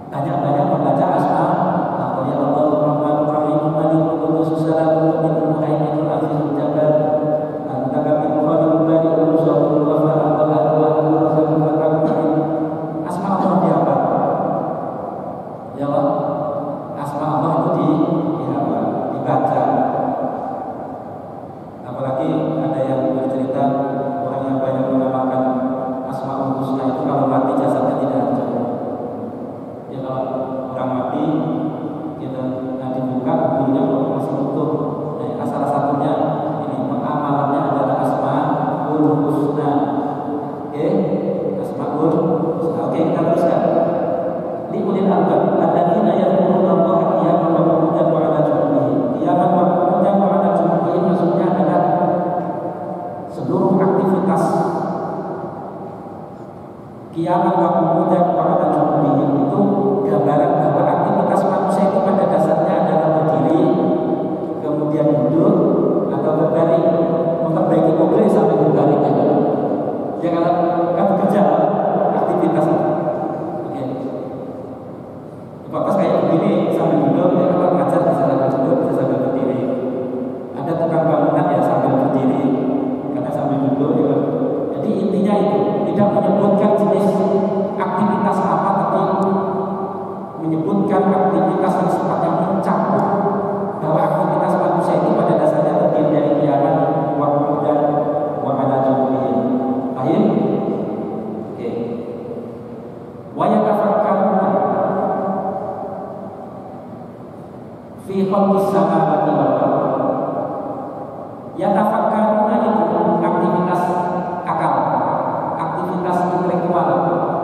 Banyak-banyak membaca asma Allah, ya Allah Rahmanur Rahim, Malikul Qudus, Salamul Mu'minul Muhaiminul Azizul Jabbar, Al-Mutakabbir, Khalilul Bari'ul Musawwirul Ghafar, Al-Ahadul Razzaqul Rahim. Asma Allah dihafal. Ya Allah, asma Allah itu dihafal, dibaca. Apalagi ada yang bercerita orang yang banyak mengamalkan Asmaul Husna itu kalau mati jasadnya tidak hancur. Ya kalau orang mati kita nanti buka kuburnya kalau masih utuh. Nah, salah satunya ini pengamalannya adalah Asmaul Husna. Oke, Asmaul Husna. Oke, kita teruskan. Li ulil albab alladzina yadhkuruna Allaha qiyaman wa qu'udan wa 'ala junubihim. Qiyaman wa qu'udan wa 'ala junubihim maksudnya adalah seluruh aktivitas qiyaman wa qu'udan wa 'ala junubihim itu gambaran bahwa aktivitas manusia itu pada dasarnya adalah berdiri, kemudian duduk atau berbaring, memperbaiki mobil sampai berbaring aja. Ya kalau kan bekerja aktivitas. Oke. Pas kayak begini sambil duduk, ya kalau ngajar bisa sambil duduk, bisa sambil berdiri. Ada tukang bangunan ya sambil berdiri, karena sambil duduk ya. Jadi intinya itu tidak menyebutkan jenis aktivitas apa, tapi menyebutkan aktivitas yang sifatnya mencakup bahwa aktivitas manusia itu pada dasarnya terdiri dari qiyaman wa qu'udan wa 'ala junubihim. Paham? Oke. Wa yatafakkaruna fi khalqis samawati wal ardh. Yatafakkaruna itu aktivitas akal, aktivitas intelektual.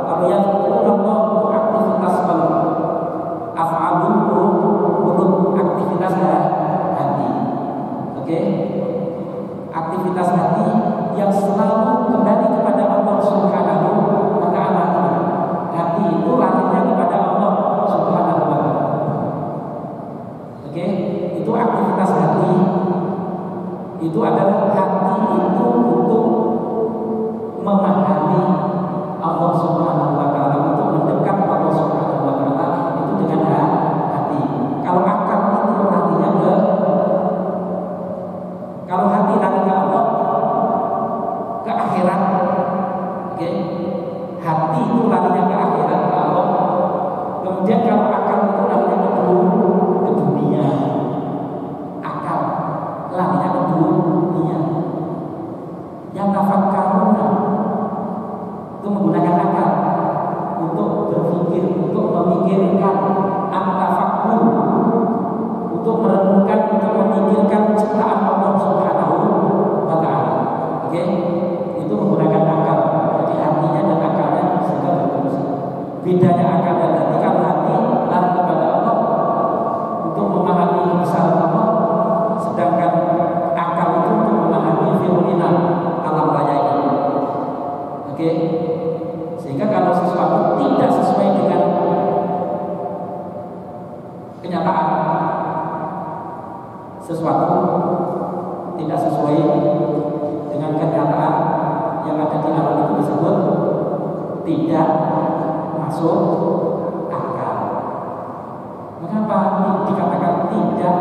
Kalau yang Allah itu aktivitas qalb, af'alul qulub, aktivitas hati. Oke? Aktivitas hati yang selalu kembali kepada Allah Subhanahu wa Ta'ala. Hati itu larinya kepada Allah Subhanahu wa Ta'ala. Oke? Itu aktivitas hati. Itu adalah hati itu untuk memahami Allah Subhanahu wa Ta'ala, untuk mendekat Allah Subhanahu wa Ta'ala itu dengan hati. Kalau akal itu artinya ke, kalau hati lari ke Allah, ke akhirat. Oke, hati itu larinya ke akhirat, ke Allah. Kemudian kalau akal itu larinya ke dunia. Akal larinya ke dunia. Yang tafakkaruna itu menggunakan akal untuk berpikir, untuk memikirkan, antafakkur, untuk merenungkan, untuk memikirkan ciptaan Allah Subhanahu wa Ta'ala. Oke, itu menggunakan akal. Jadi hatinya dan akalnya sehingga berfungsi. Bedanya akal dan hati, kalau hati lari kepada Allah untuk memahami kebesaran Allah, sedangkan akal itu untuk memahami fenomena alam raya ini. Oke, sehingga kalau sesuatu tidak sesuai dengan kenyataan, sesuatu tidak sesuai dengan kenyataan yang ada di alam itu disebut tidak masuk akal. Mengapa dikatakan tidak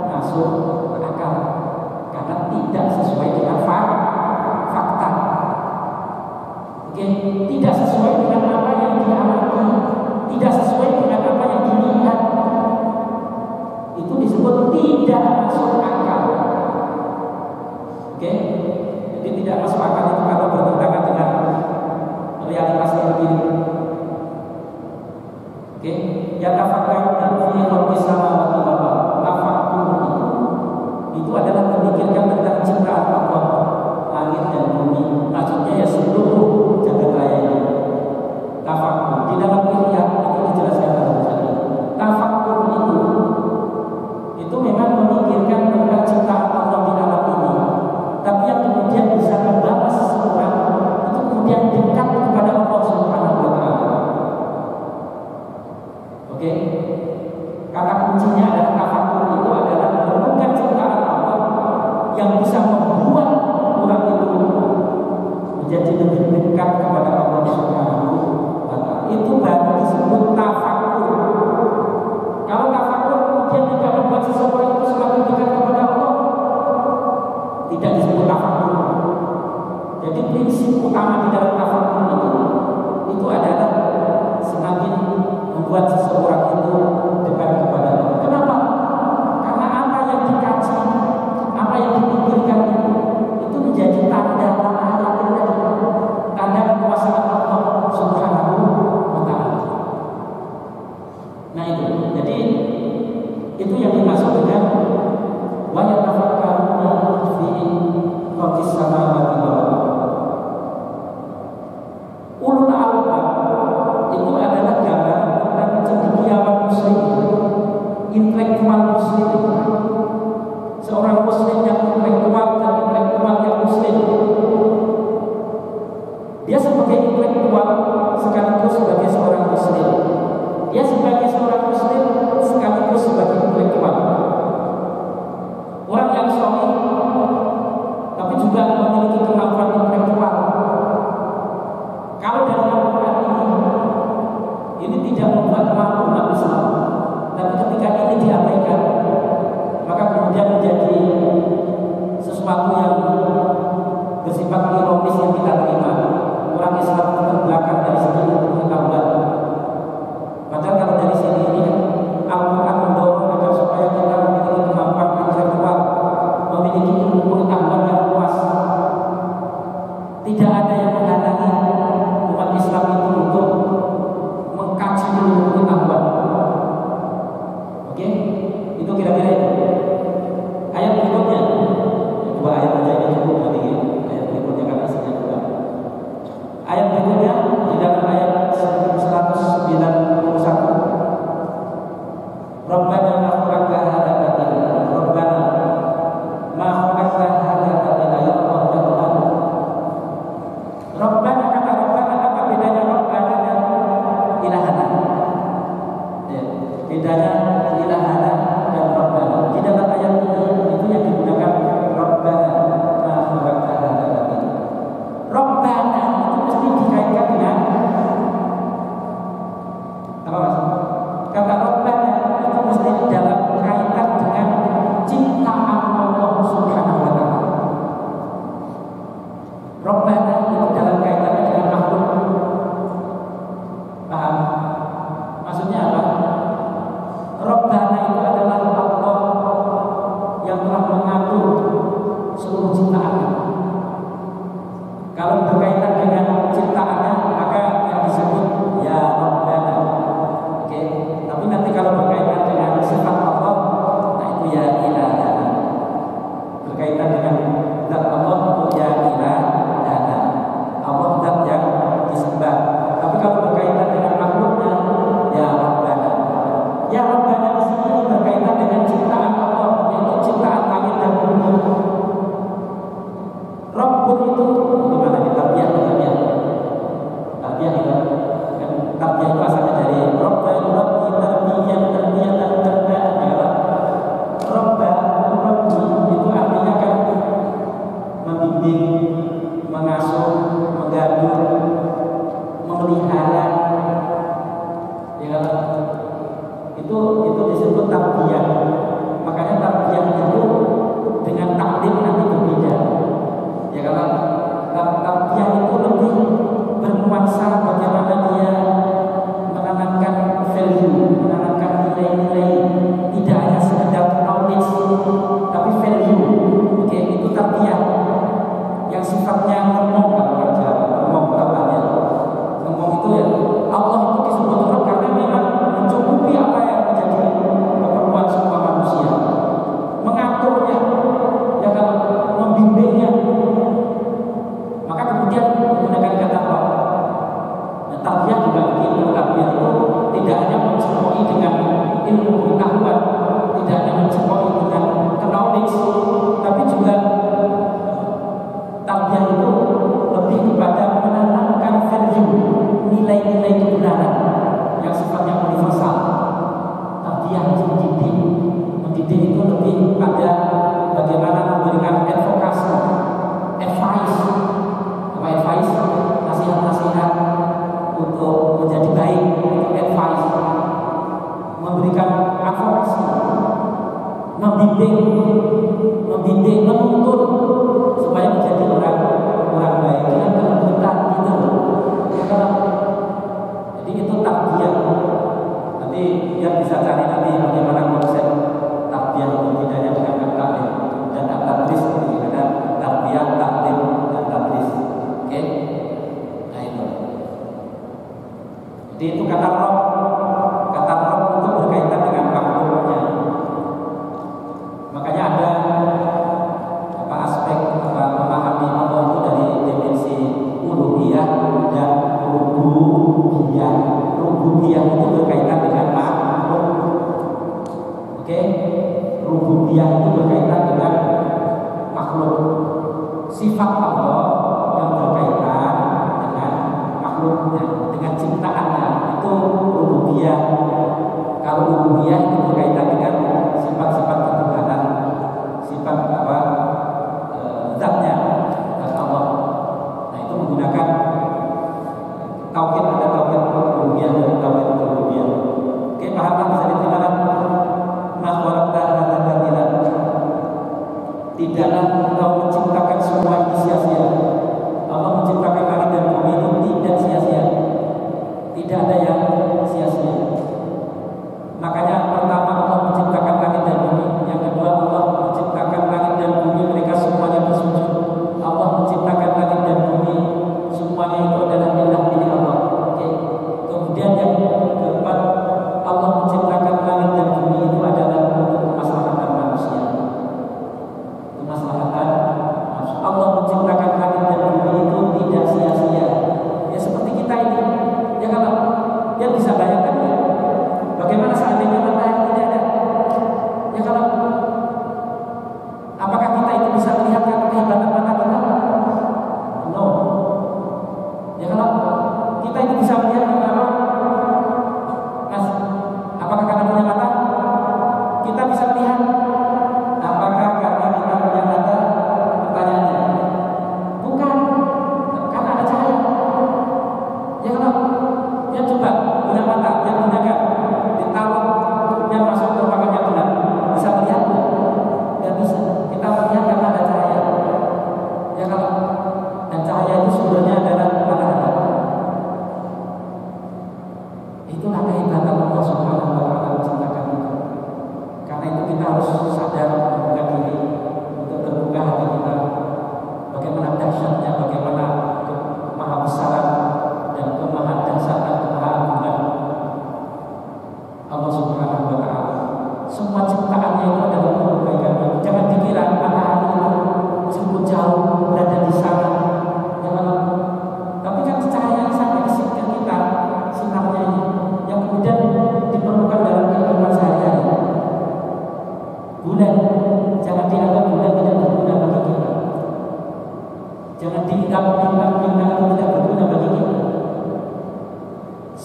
masuk akal? Karena tidak sesuai dengan fakta. Oke, tidak sesuai dengan apa yang dialami, tidak sesuai dengan apa yang dilihat. Itu disebut tidak masuk akal. Oke, jadi tidak masuk akal itu kalau bertentangan dengan realitas yang begini. Oke, ya tafakkur dan fi khalqis samawati wal ardh. Tafakkur itu adalah memikirkan tentang ciptaan Allah, langit dan bumi. Maksudnya ya seluruh jagat raya ini. Tafakkur di dalam Ihya itu dijelaskan dalam tadi. Tafakkur itu memang memikirkan tentang ciptaan Allah di alam ini. Tapi yang kemudian bisa membawa seseorang itu kemudian dekat kepada Allah Subhanahu wa Ta'ala. Oke, kata kuncinya adalah tafakkur itu adalah merenungkan ciptaan Allah yang bisa membuat orang itu menjadi lebih dekat kepada Allah Subhanahu wa Ta'ala. Itu baru disebut tafakkur. Kalau tafakkur kemudian tidak membuat seseorang itu semakin dekat kepada Allah, tidak disebut tafakkur. Jadi prinsip utama di dalam tafakkur itu adalah semakin membuat seseorang itu dekat kepada Allah. Kenapa? Karena apa yang dikaji, apa yang dipikirkan itu menjadi tanda tanda kekuasaan Allah Subhanahu wa Ta'ala. Nah itu, jadi itu yang dimaksud dengan wa yatafakkaruna fi khalqis samawati wal ardh. Ulul albab itu adalah gambaran tentang cendekiawan muslim, intelektual muslim. Seorang muslim yang intelektual dan intelektual yang muslim. Dia sebagai intelektual sekaligus sebagai seorang muslim. Dia sebagai seorang muslim sekaligus sebagai intelektual. Orang yang soleh tapi juga memiliki kemampuan intelektual. Kalau dari Al-Quran ini tidak membuat malu umat Islam, tapi ketika ini diabaikan, maka kemudian menjadi sesuatu yang bersifat ironis yang kita terima. Orang Islam itu terbelakang dari segi pengetahuan. Padahal kalau dari sini ini Al-Quran mendorong agar supaya kita memiliki kemampuan intelektual, memiliki ilmu pengetahuan yang luas. Tidak ada yang menghalangi umat Islam itu untuk mengkaji ilmu pengetahuan. Oke, itu kira-kira itu. Ayat berikutnya, dua ayat saja ini cukup nanti ayat berikutnya karena dengan zat Allah itu ya ilah dana. Allah zat yang disembah. Tapi kalau berkaitan dengan makhluknya ya Rabbana. Ya Rabbana di sini berkaitan dengan ciptaan Allah, yaitu ciptaan langit dan bumi. Rabbun itu gimana nih tarbiyah itu kan tarbiyah itu asalnya dari Rabba Rabbi tarbiyah dan tarbiyah adalah Rabba Rabbi itu artinya kan membimbing, mengasuh, menggaduh, memelihara, ya itu disebut tarbiyah. Makanya tarbiyah itu dengan taklim nanti berbeda. Ya kalau tarbiyah itu lebih bernuansa bagaimana dia menanamkan value, menanamkan nilai-nilai, tidak hanya sekedar knowledge tapi value. Oke, itu tarbiyah yang sifatnya ngomong, kalau ngomong katanya ngomong itu ya Allah itu disebut Rabb karena memang mencukupi apa yang menjadi keperluan semua manusia, mengaturnya, ya kalau membimbingnya. Maka kemudian menggunakan kata Rabb. Nah, tarbiyah juga begitu. Tarbiyah itu tidak hanya mencakupi dengan ilmu pengetahuan, tidak hanya mencakupi dengan knowledge, tapi juga tarbiyah itu lebih kepada menanamkan value, nilai-nilai kebenaran yang sifatnya universal. Tarbiyah mendidik itu lebih pada bagaimana memberikan advokasi, advice, nasihat-nasihat untuk menjadi baik, advice, memberikan advokasi, membimbing, menuntun supaya menjadi orang baik dengan kelembutan gitu. Jadi itu tarbiyah. Nanti yang bisa cari nanti bagaimana konsep tarbiyah itu bedanya dengan taklim dan tadris. Ada tarbiyah, taklim dan tadris. Oke? Nah itu. Jadi itu kata Rabb. Kata Rabb itu berkaitan dengan makhluknya. Makanya ada aspek memahami Allah itu dari dimensi uluhiyah dan rububiyah. Rububiyah itu berkaitan dengan makhluk. Oke? Rububiyah itu berkaitan dengan makhluk. Sifat Allah yang berkaitan dengan makhluknya, dengan ciptaannya, itu rububiyah. Kalau uluhiyah itu berkaitan dengan sifat-sifat ketuhanan, sifat zatnya, zat Allah. Nah itu menggunakan tauhid, ada tauhid uluhiyah dan tauhid rububiyah. Oke, pahamlah, bisa diterima? Tidaklah engkau menciptakan semua ini sia-sia. Allah menciptakan langit dan bumi itu tidak sia-sia. Tidak ada yang sia-sia. Makanya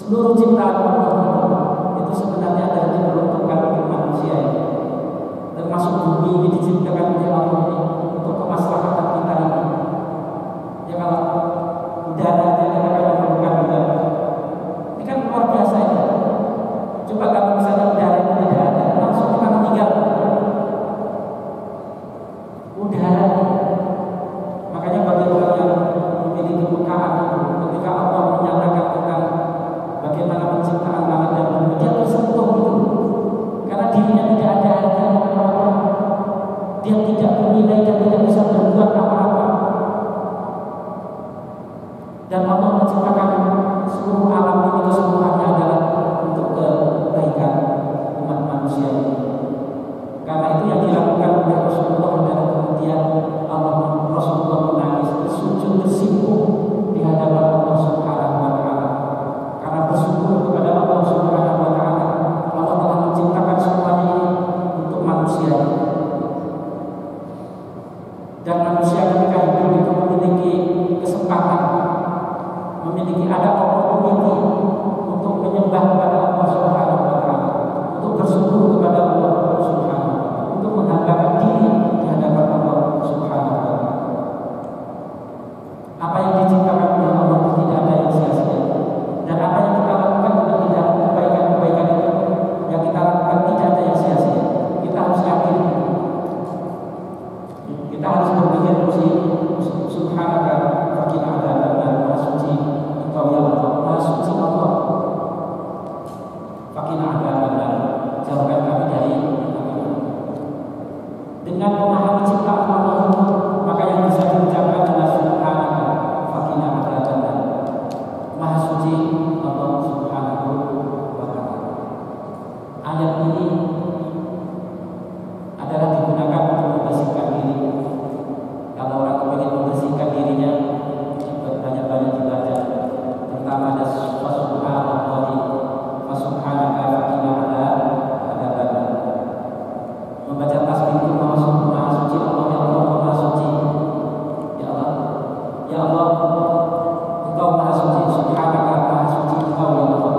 Seluruh ciptaan Allah itu sebenarnya adalah diperuntukkan untuk manusia ini. Termasuk bumi ini diciptakan oleh Allah ini untuk kemaslahatan kita ini. Ya kalau udara aja kita akan memerlukan udara. Ini kan luar biasa ya. Coba kalau misalnya udara itu tidak ada, langsung kita meninggal. Udara. Makanya bagi orang yang memiliki kepekaan ketika Allah menyatakan tentang bagaimana penciptaan langit dan bumi, dia tersentuh itu. Karena dirinya tidak ada harganya apa-apa. Dia tidak bernilai dan tidak bisa berbuat apa-apa. Dan Allah menciptakan seluruh alam ini keseluruhannya adalah untuk kebaikan umat manusia ini. Karena itu yang dilakukan oleh Rasulullah adalah kemudian Rasulullah menangis, bersujud, bersimpuh di hadapan Allah Subhanahu wa Ta'ala. Karena bersyukur kepada Allah Subhanahu wa Ta'ala, Allah telah menciptakan semuanya ini untuk manusia. Dan manusia ketika hidup itu memiliki kesempatan, memiliki ada opportunity untuk menyembah kepada Allah Subhanahu wa Ta'ala, untuk bersyukur kepada Allah Subhanahu wa Ta'ala, untuk menghambakan diri di hadapan Allah Subhanahu wa Ta'ala. Apa yang diciptakan oleh Allah tidak ada yang sia-sia. Dan apa yang kita lakukan juga tidak, kebaikan-kebaikan itu yang kita lakukan tidak ada yang sia-sia. Kita harus yakin. Kita harus berpikir subhanaka wa qina adzabannar. Maha suci Engkau ya Allah, Maha suci Allah. Wa qina adzabannar. Jauhkan kami dari neraka. Dengan memahami ciptaan Allah, maka yang bisa diucapkan adalah subhanaka wa qina adzabannar. Maha suci Allah Subhanahu wa Ta'ala. Ayat ini adalah digunakan untuk membersihkan diri. Kalau orang ingin membersihkan dirinya, banyak-banyak dibaca. Pertama ada subhanallahi wa subhanaka wa qina adzabannar. Membaca tasbih itu maha suci Allah, ya Allah maha suci. Ya Allah, ya Allah, Engkau maha suci. Subhanaka, maha suci Engkau ya Allah.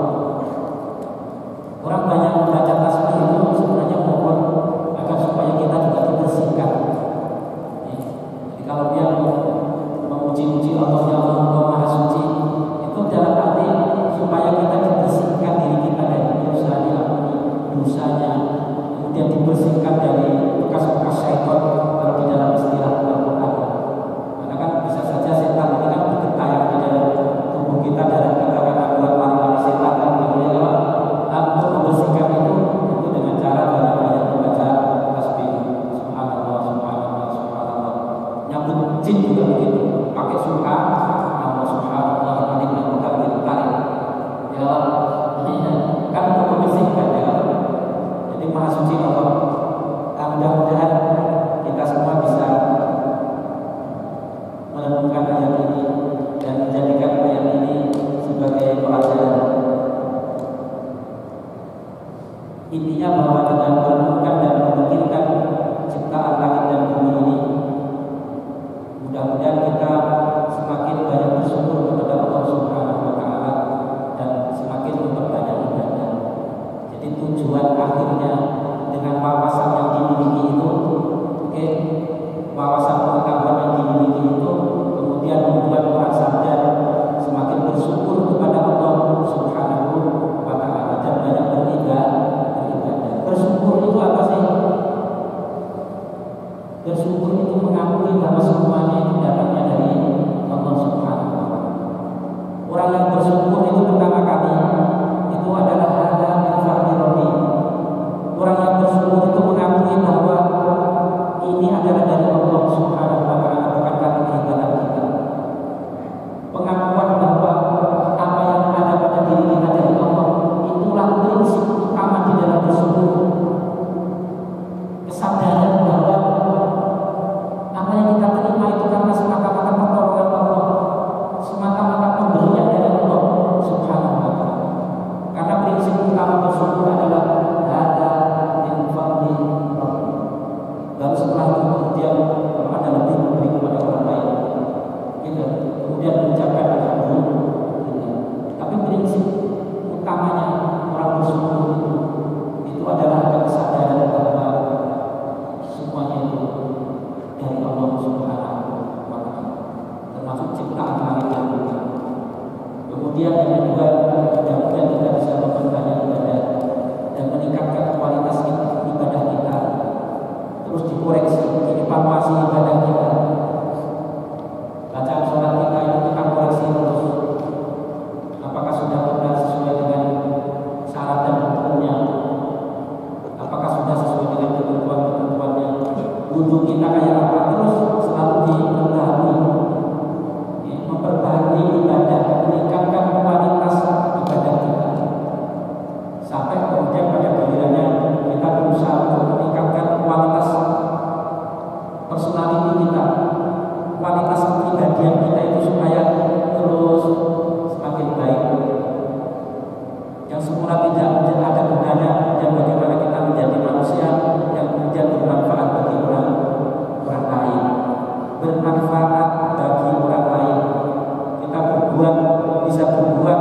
Orang banyak membaca tasbih itu sebenarnya mohon agar supaya kita juga dibersihkan. Jadi kalau dia memuji-muji Allah, ya Allah Engkau maha suci, itu dalam arti supaya kita dibersihkan diri kita dari dosa, diampuni dosanya, kemudian dibersihkan dari bekas-bekas syaitan kalau di dalam istilah Al-Quran. Karena kan bisa saja setan ini kan bergentayangan di dalam tubuh kita, darah kita karena buat lari-lari setan kan begitu ya. Untuk membersihkan itu dengan cara banyak-banyak membaca tasbih. Subhanallah, subhanallah, subhanallah. Nyambut jin juga begitu. Pakai subhanallah, subhanallah, tarik ya kan untuk membersihkan ya. Jadi maha suci Allah. Mudah-mudahan kita semua bisa menemukan ayat ini dan menjadikan ayat ini sebagai pelajaran. Intinya bahwa dengan merenungkan dan memikirkan ciptaan langit dan bumi ini, mudah-mudahan kita semakin banyak bersyukur kepada Allah Subhanahu wa Ta'ala dan semakin memperbanyak ibadah. Jadi tujuan akhirnya dengan wawasan yang dimiliki itu, wawasan pengetahuan yang dimiliki itu kemudian membuat orang sadar semakin bersyukur kepada Allah Subhanahu wa Ta'ala dan banyak beribadah. Bersyukur itu apa sih? Bersyukur itu mengakui bahwa semuanya itu datangnya dari Allah Subhanahu wa Ta'ala. Orang yang bersyukur itu pertama kali itu adalah hada min fadli Rabbi. Orang yang bersyukur itu mengakui bahwa ini adalah dari Allah Subhanahu wa Ta'ala, bukan karena kehebatan kita. Pengakuan bahwa apa yang ada pada diri kita dari Allah, itulah prinsip utama di dalam bersyukur. Kesadaran bahwa apa yang kita terima itu karena semata-mata pertolongan Allah, semata-mata pemberian dari Allah Subhanahu wa Ta'ala. Karena prinsip utama bersyukur adalah hada min fadli Rabbi. Baru setelah itu kemudian ada lebih memberi kepada orang lain, gitu. Kemudian mengucapkan alhamdulillah. Tapi prinsip manfaat bagi orang lain. Kita berbuat, bisa berbuat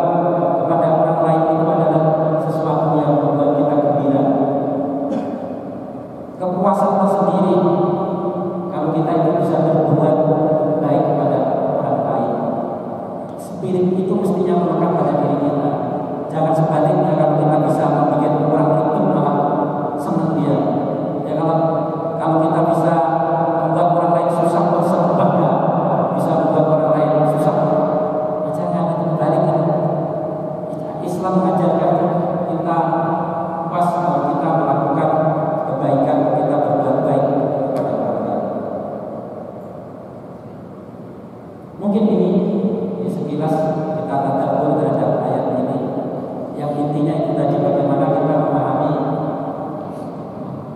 kepada orang lain itu adalah sesuatu yang membuat kita gembira. Kepuasan tersendiri kalau kita itu bisa berbuat baik kepada orang lain. Spirit itu mestinya melekat pada diri kita. Jangan sebaliknya, kalau kita bisa membuat orang itu malah senang dia. Ya kalau kita bisa membuat orang lain susah berbangga, bisa membuat orang lain susah, jangan itu balik. Islam mengajarkan kita pas kalau kita melakukan kebaikan, kita berbuat baik kepada orang lain. Mungkin ini sekilas kita tadabbur terhadap ayat ini. Yang intinya itu tadi, bagaimana kita memahami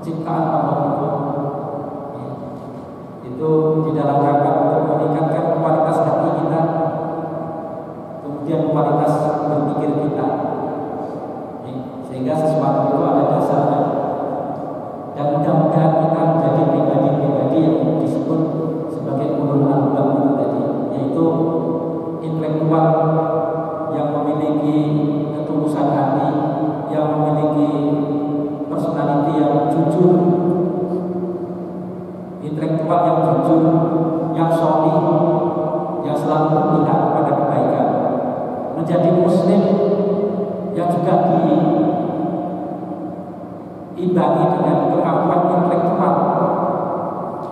ciptaan Allah itu di dalam rangka untuk meningkatkan kualitas hati kita, kemudian kualitas berpikir kita, sehingga sesuatu itu ada dasarnya. Dan mudah-mudahan kita menjadi pribadi-pribadi yang disebut sebagai ulul albab itu tadi, yaitu intelektual yang memiliki ketulusan hati, yang memiliki personality yang jujur, intelektual yang jujur, yang solih, yang selalu berpihak kepada kebaikan, menjadi muslim yang juga diimbangi dengan kemampuan intelektual,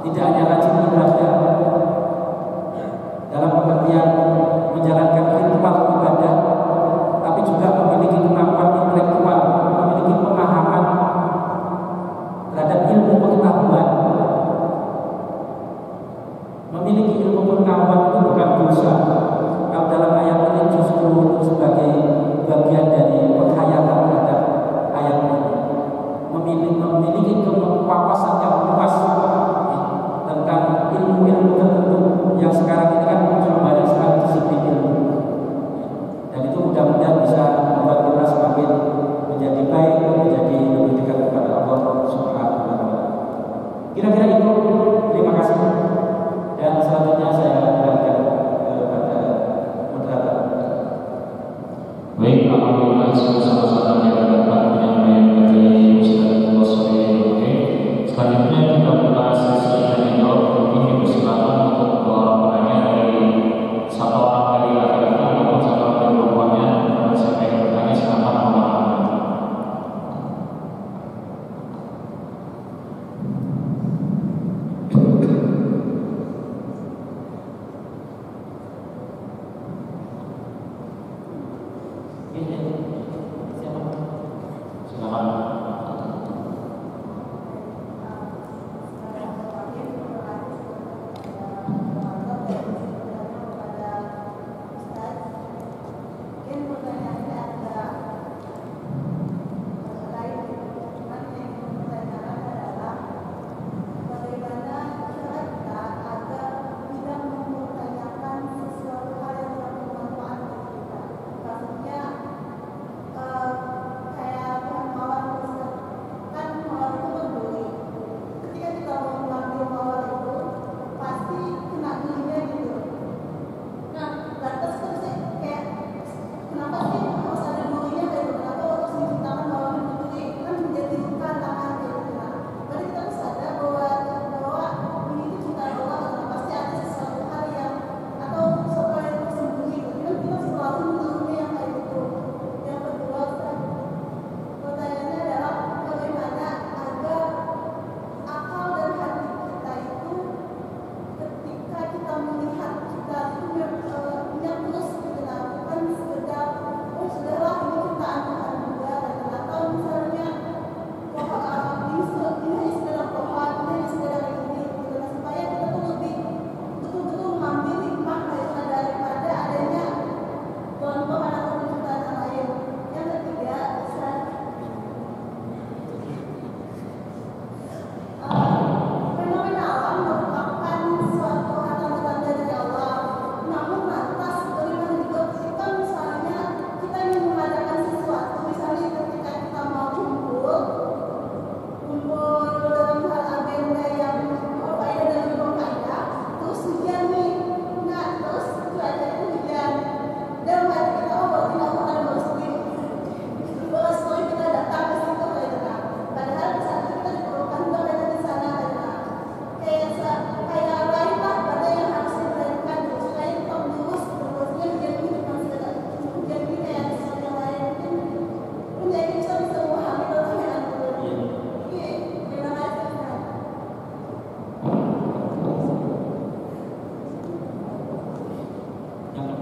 tidak hanya rajin ibadah dalam pengertian menjalankan ritual ibadah, tapi juga memiliki kemampuan intelektual, memiliki pemahaman terhadap ilmu pengetahuan. Memiliki ilmu pengetahuan itu bukan dosa. Kalau dalam ayat ini justru itu sebagai bagian dari penghayatan terhadap ayat ini. Memiliki kewawasan yang luas tentang ilmu-ilmu tertentu yang sekarang ini kan muncul banyak sekali disiplin ilmu. Dan itu mudah-mudahan bisa membuat kita semakin menjadi baik, menjadi lebih dekat kepada Allah Subhanahu wa taala. Kira-kira itu. Terima kasih. Dan selanjutnya saya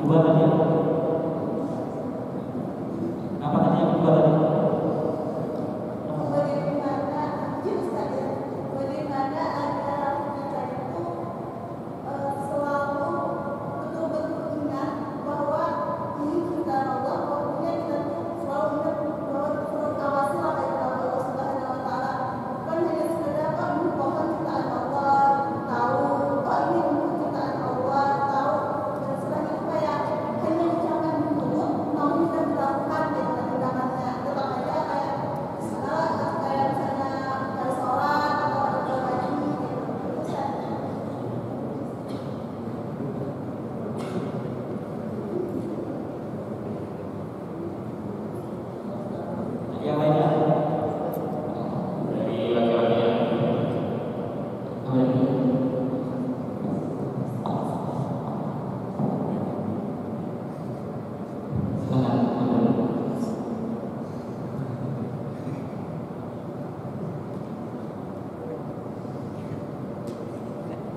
Dua tadi apa tadi yang kedua tadi? Yang lainnya dari laki-laki yang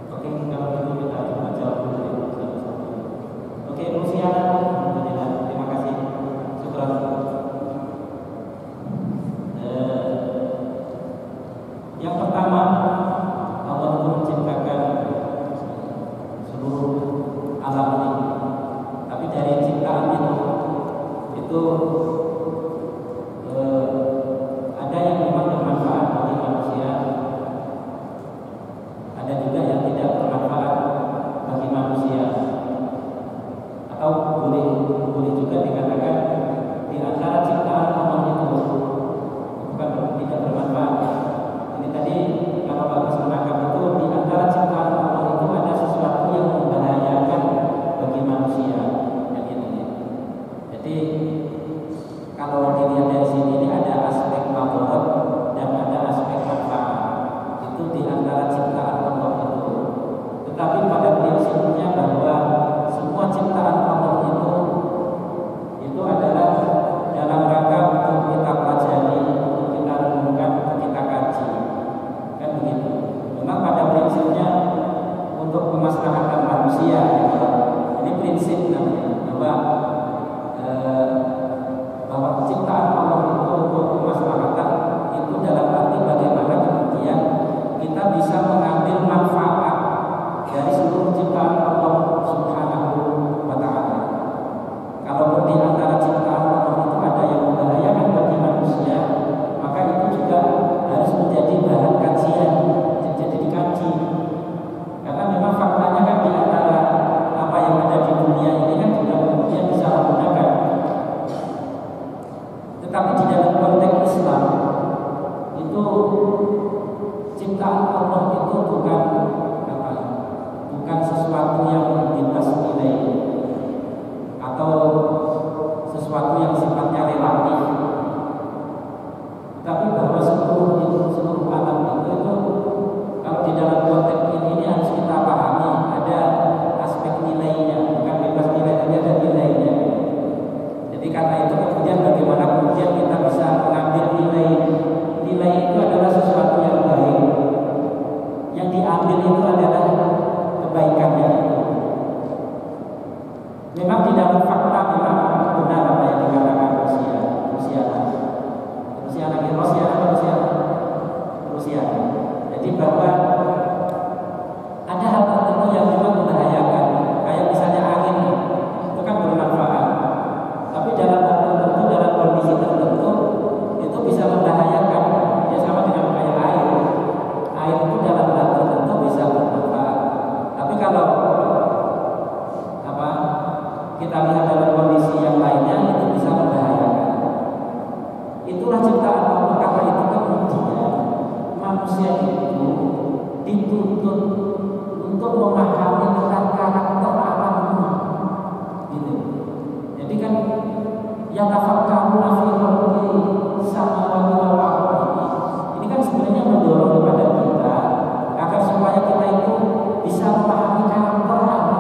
oke, kalau begitu kita coba jawab dulu ya, satu-satu. Oke, Rusia, alhamdulillah, terima kasih. Syukran. Yang pertama, Allah itu menciptakan seluruh alam ini. Tapi dari ciptaan itu ada yang memang bermanfaat bagi manusia, ada juga yang tidak bermanfaat bagi manusia. Atau boleh juga dikatakan di antara ciptaan Allah itu bukan tidak bermanfaat. Ini tadi kalau bagus menangkap itu di antara ciptaan Allah itu ada sesuatu yang membahayakan bagi manusia. Jadi kalau dilihat dari sini ini ada aspek madarat dan ada aspek manfaat. Itu di antara ciptaan Allah itu. Tetapi pada prinsipnya bahwa semua ciptaan Allah itu adalah dalam rangka untuk kita pelajari, untuk kita renungkan, untuk kita kaji. Kan begitu. Memang pada prinsipnya untuk kemaslahatan manusia. Ini prinsip namanya bahwa ciptaan Allah itu untuk kemaslahatan itu dalam arti bagaimana kemudian kita bisa mengambil manfaat dari seluruh ciptaan Allah Subhanahu wa ta'ala. Kalau di antara ciptaan Allah itu ada yang membahayakan bagi manusia, maka itu juga harus menjadi bahan kajian, jadi dikaji. Karena memang faktanya kan di antara apa yang ada di dunia ini kan juga kemudian disalahgunakan. Tetapi di dalam konteks Islam itu ciptaan Allah itu bukan sesuatu yang bebas nilai atau sesuatu yang sifatnya relatif, tapi bahwa seluruh alam itu kalau di dalam konteks ini harus kita pahami ada aspek nilainya, bukan bebas nilai, tapi ada nilainya. Jadi karena itu kemudian bagaimana kemudian kita bisa mengambil nilai itu adalah sesuatu yang baik, yang diambil itu adalah kebaikannya itu. Memang di dalam fakta memang benar apa yang dikatakan Rusia. Jadi bahwa ada hal tertentu yang memang membahayakan, kayak misalnya angin itu kan bermanfaat, tapi dalam hal tertentu, dalam kondisi tertentu itu bisa membahayakan. Ya sama dengan kayak air itu dalam hal tertentu bisa bermanfaat, tapi kalau kita lihat dalam kondisi yang lainnya itu bisa membahayakan. Itulah ciptaan Allah. Karena itu kemudian manusia itu dituntut untuk memahami tentang karakter alam ini. Gitu. Jadi kan yang tafakkaruna fi khalqi samawati wal ardi. Ini kan sebenarnya mendorong kepada kita agar supaya kita itu bisa memahami karakter alam.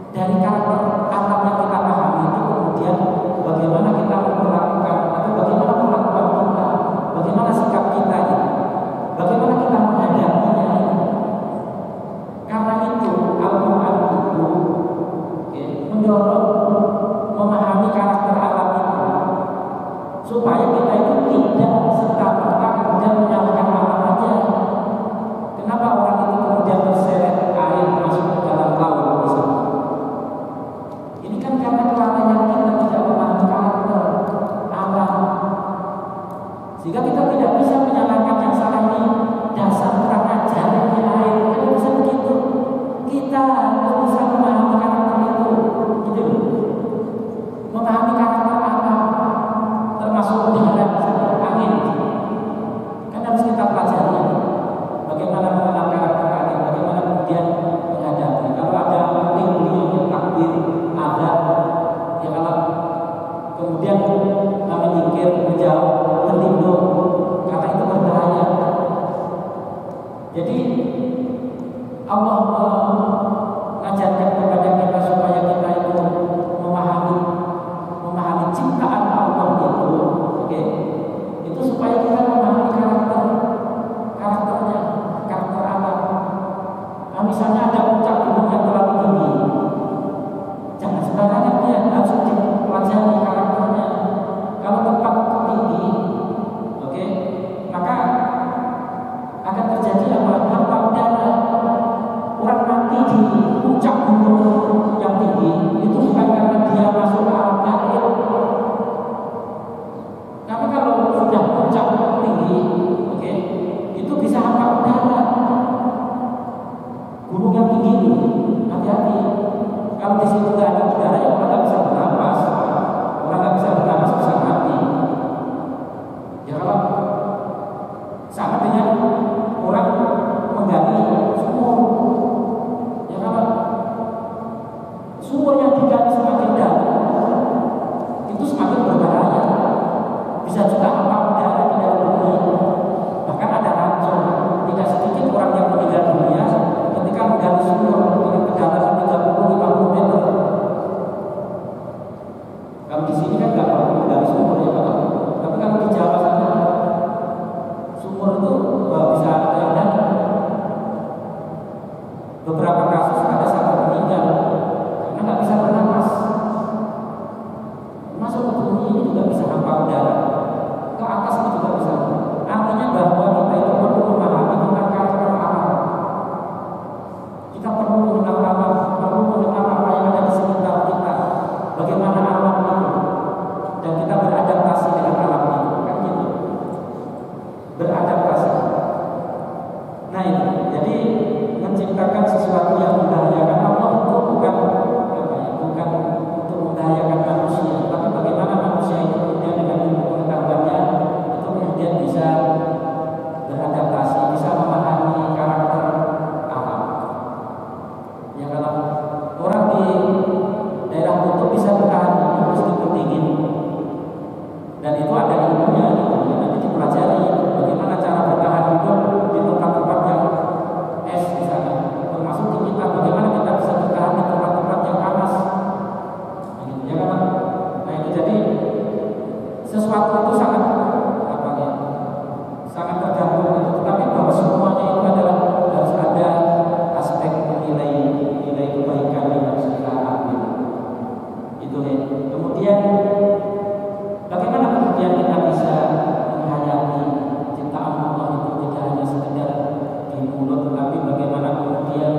Dari karakter alam yang kita pahami itu kemudian bagaimana kita memperlakukan atau bagaimana perlakuan kita, bagaimana sikap kita ini, bagaimana kita menghadapinya. kita harus bisa memahami karakter itu, gitu. Memahami karakter apa, termasuk udara, angin. Kan harus kita pelajari bagaimana mengenal karakter angin, bagaimana kemudian menghadapi. Kalau ada tinggi, takbir, ada, ya kalau kemudian menyingkir, menjauh, berlindung, karena itu berbahaya. Jadi Allah mengajarkan kepada kita supaya kita itu memahami ciptaan Allah itu, oke? Itu supaya kita memahami karakternya, karakter Allah. Nah, misalnya ada puncak gunung yang terlalu tinggi, jangan sembarangan dia, harus dipelajari karakternya. Kalau tempat itu tinggi, oke, maka akan terjadi apa? Hampa udara. Orang mati di puncak gunung yang tinggi itu bukan karena dia masuk ke alam gaib. Tapi kalau sudah puncak tinggi, oke, itu bisa hampa udara. Gunung yang tinggi itu, hati-hati. Kalau di situ nggak ada udara, ya orang nggak bisa bernapas. Orang nggak bisa bernapas bisa mati. Ya kalau sama dengan orang menggali sumur. Ya kalau sumur yang digali semakin dalam, itu semakin berbahaya. Bisa juga hampa udara di dalam bumi. Bahkan ada racun. Tidak sedikit orang yang meninggal dunia ketika menggali sumur dengan kedalaman 30-50 meter. Kalau di sini kan nggak perlu menggali sumur ya Pak. Tapi kalau di Jawa sana sumur itu bisa ada beberapa kasus ada satu meninggal karena nggak bisa bernapas. Masuk ke bumi ini juga bisa hampa udara. Ke atas ini juga bisa. Artinya bahwa kita itu perlu memahami tentang karakter alam. Kita perlu mengenal alam, perlu mengenal apa yang ada di sekitar kita. Bagaimana alam itu, dan kita beradaptasi dengan alam itu, kan gitu. Beradaptasi. Nah itu, jadi menciptakan sesuatu yang membahayakan Allah itu bukan untuk membahayakan manusia, tapi bagaimana manusia itu kemudian dengan ilmu pengetahuannya itu kemudian bisa beradaptasi, bisa memahami karakter alam. Ya kalau orang di daerah kutub bisa bertahan hidup meskipun dingin, dan itu ada ilmunya, nanti dipelajari bagaimana cara bertahan hidup di tempat-tempat yang es di sana, termasuk di kita, bagaimana kita bisa bertahan di tempat-tempat yang panas, gitu, ya kan? Nah itu jadi sesuatu itu sangat sangat tergantung itu, tetapi bahwa semuanya itu adalah harus ada aspek nilai kebaikan yang harus kita ambil. Itu ya. Kemudian bagaimana kemudian kita bisa menghayati ciptaan Allah itu tidak hanya sekedar di mulut, tetapi bagaimana kemudian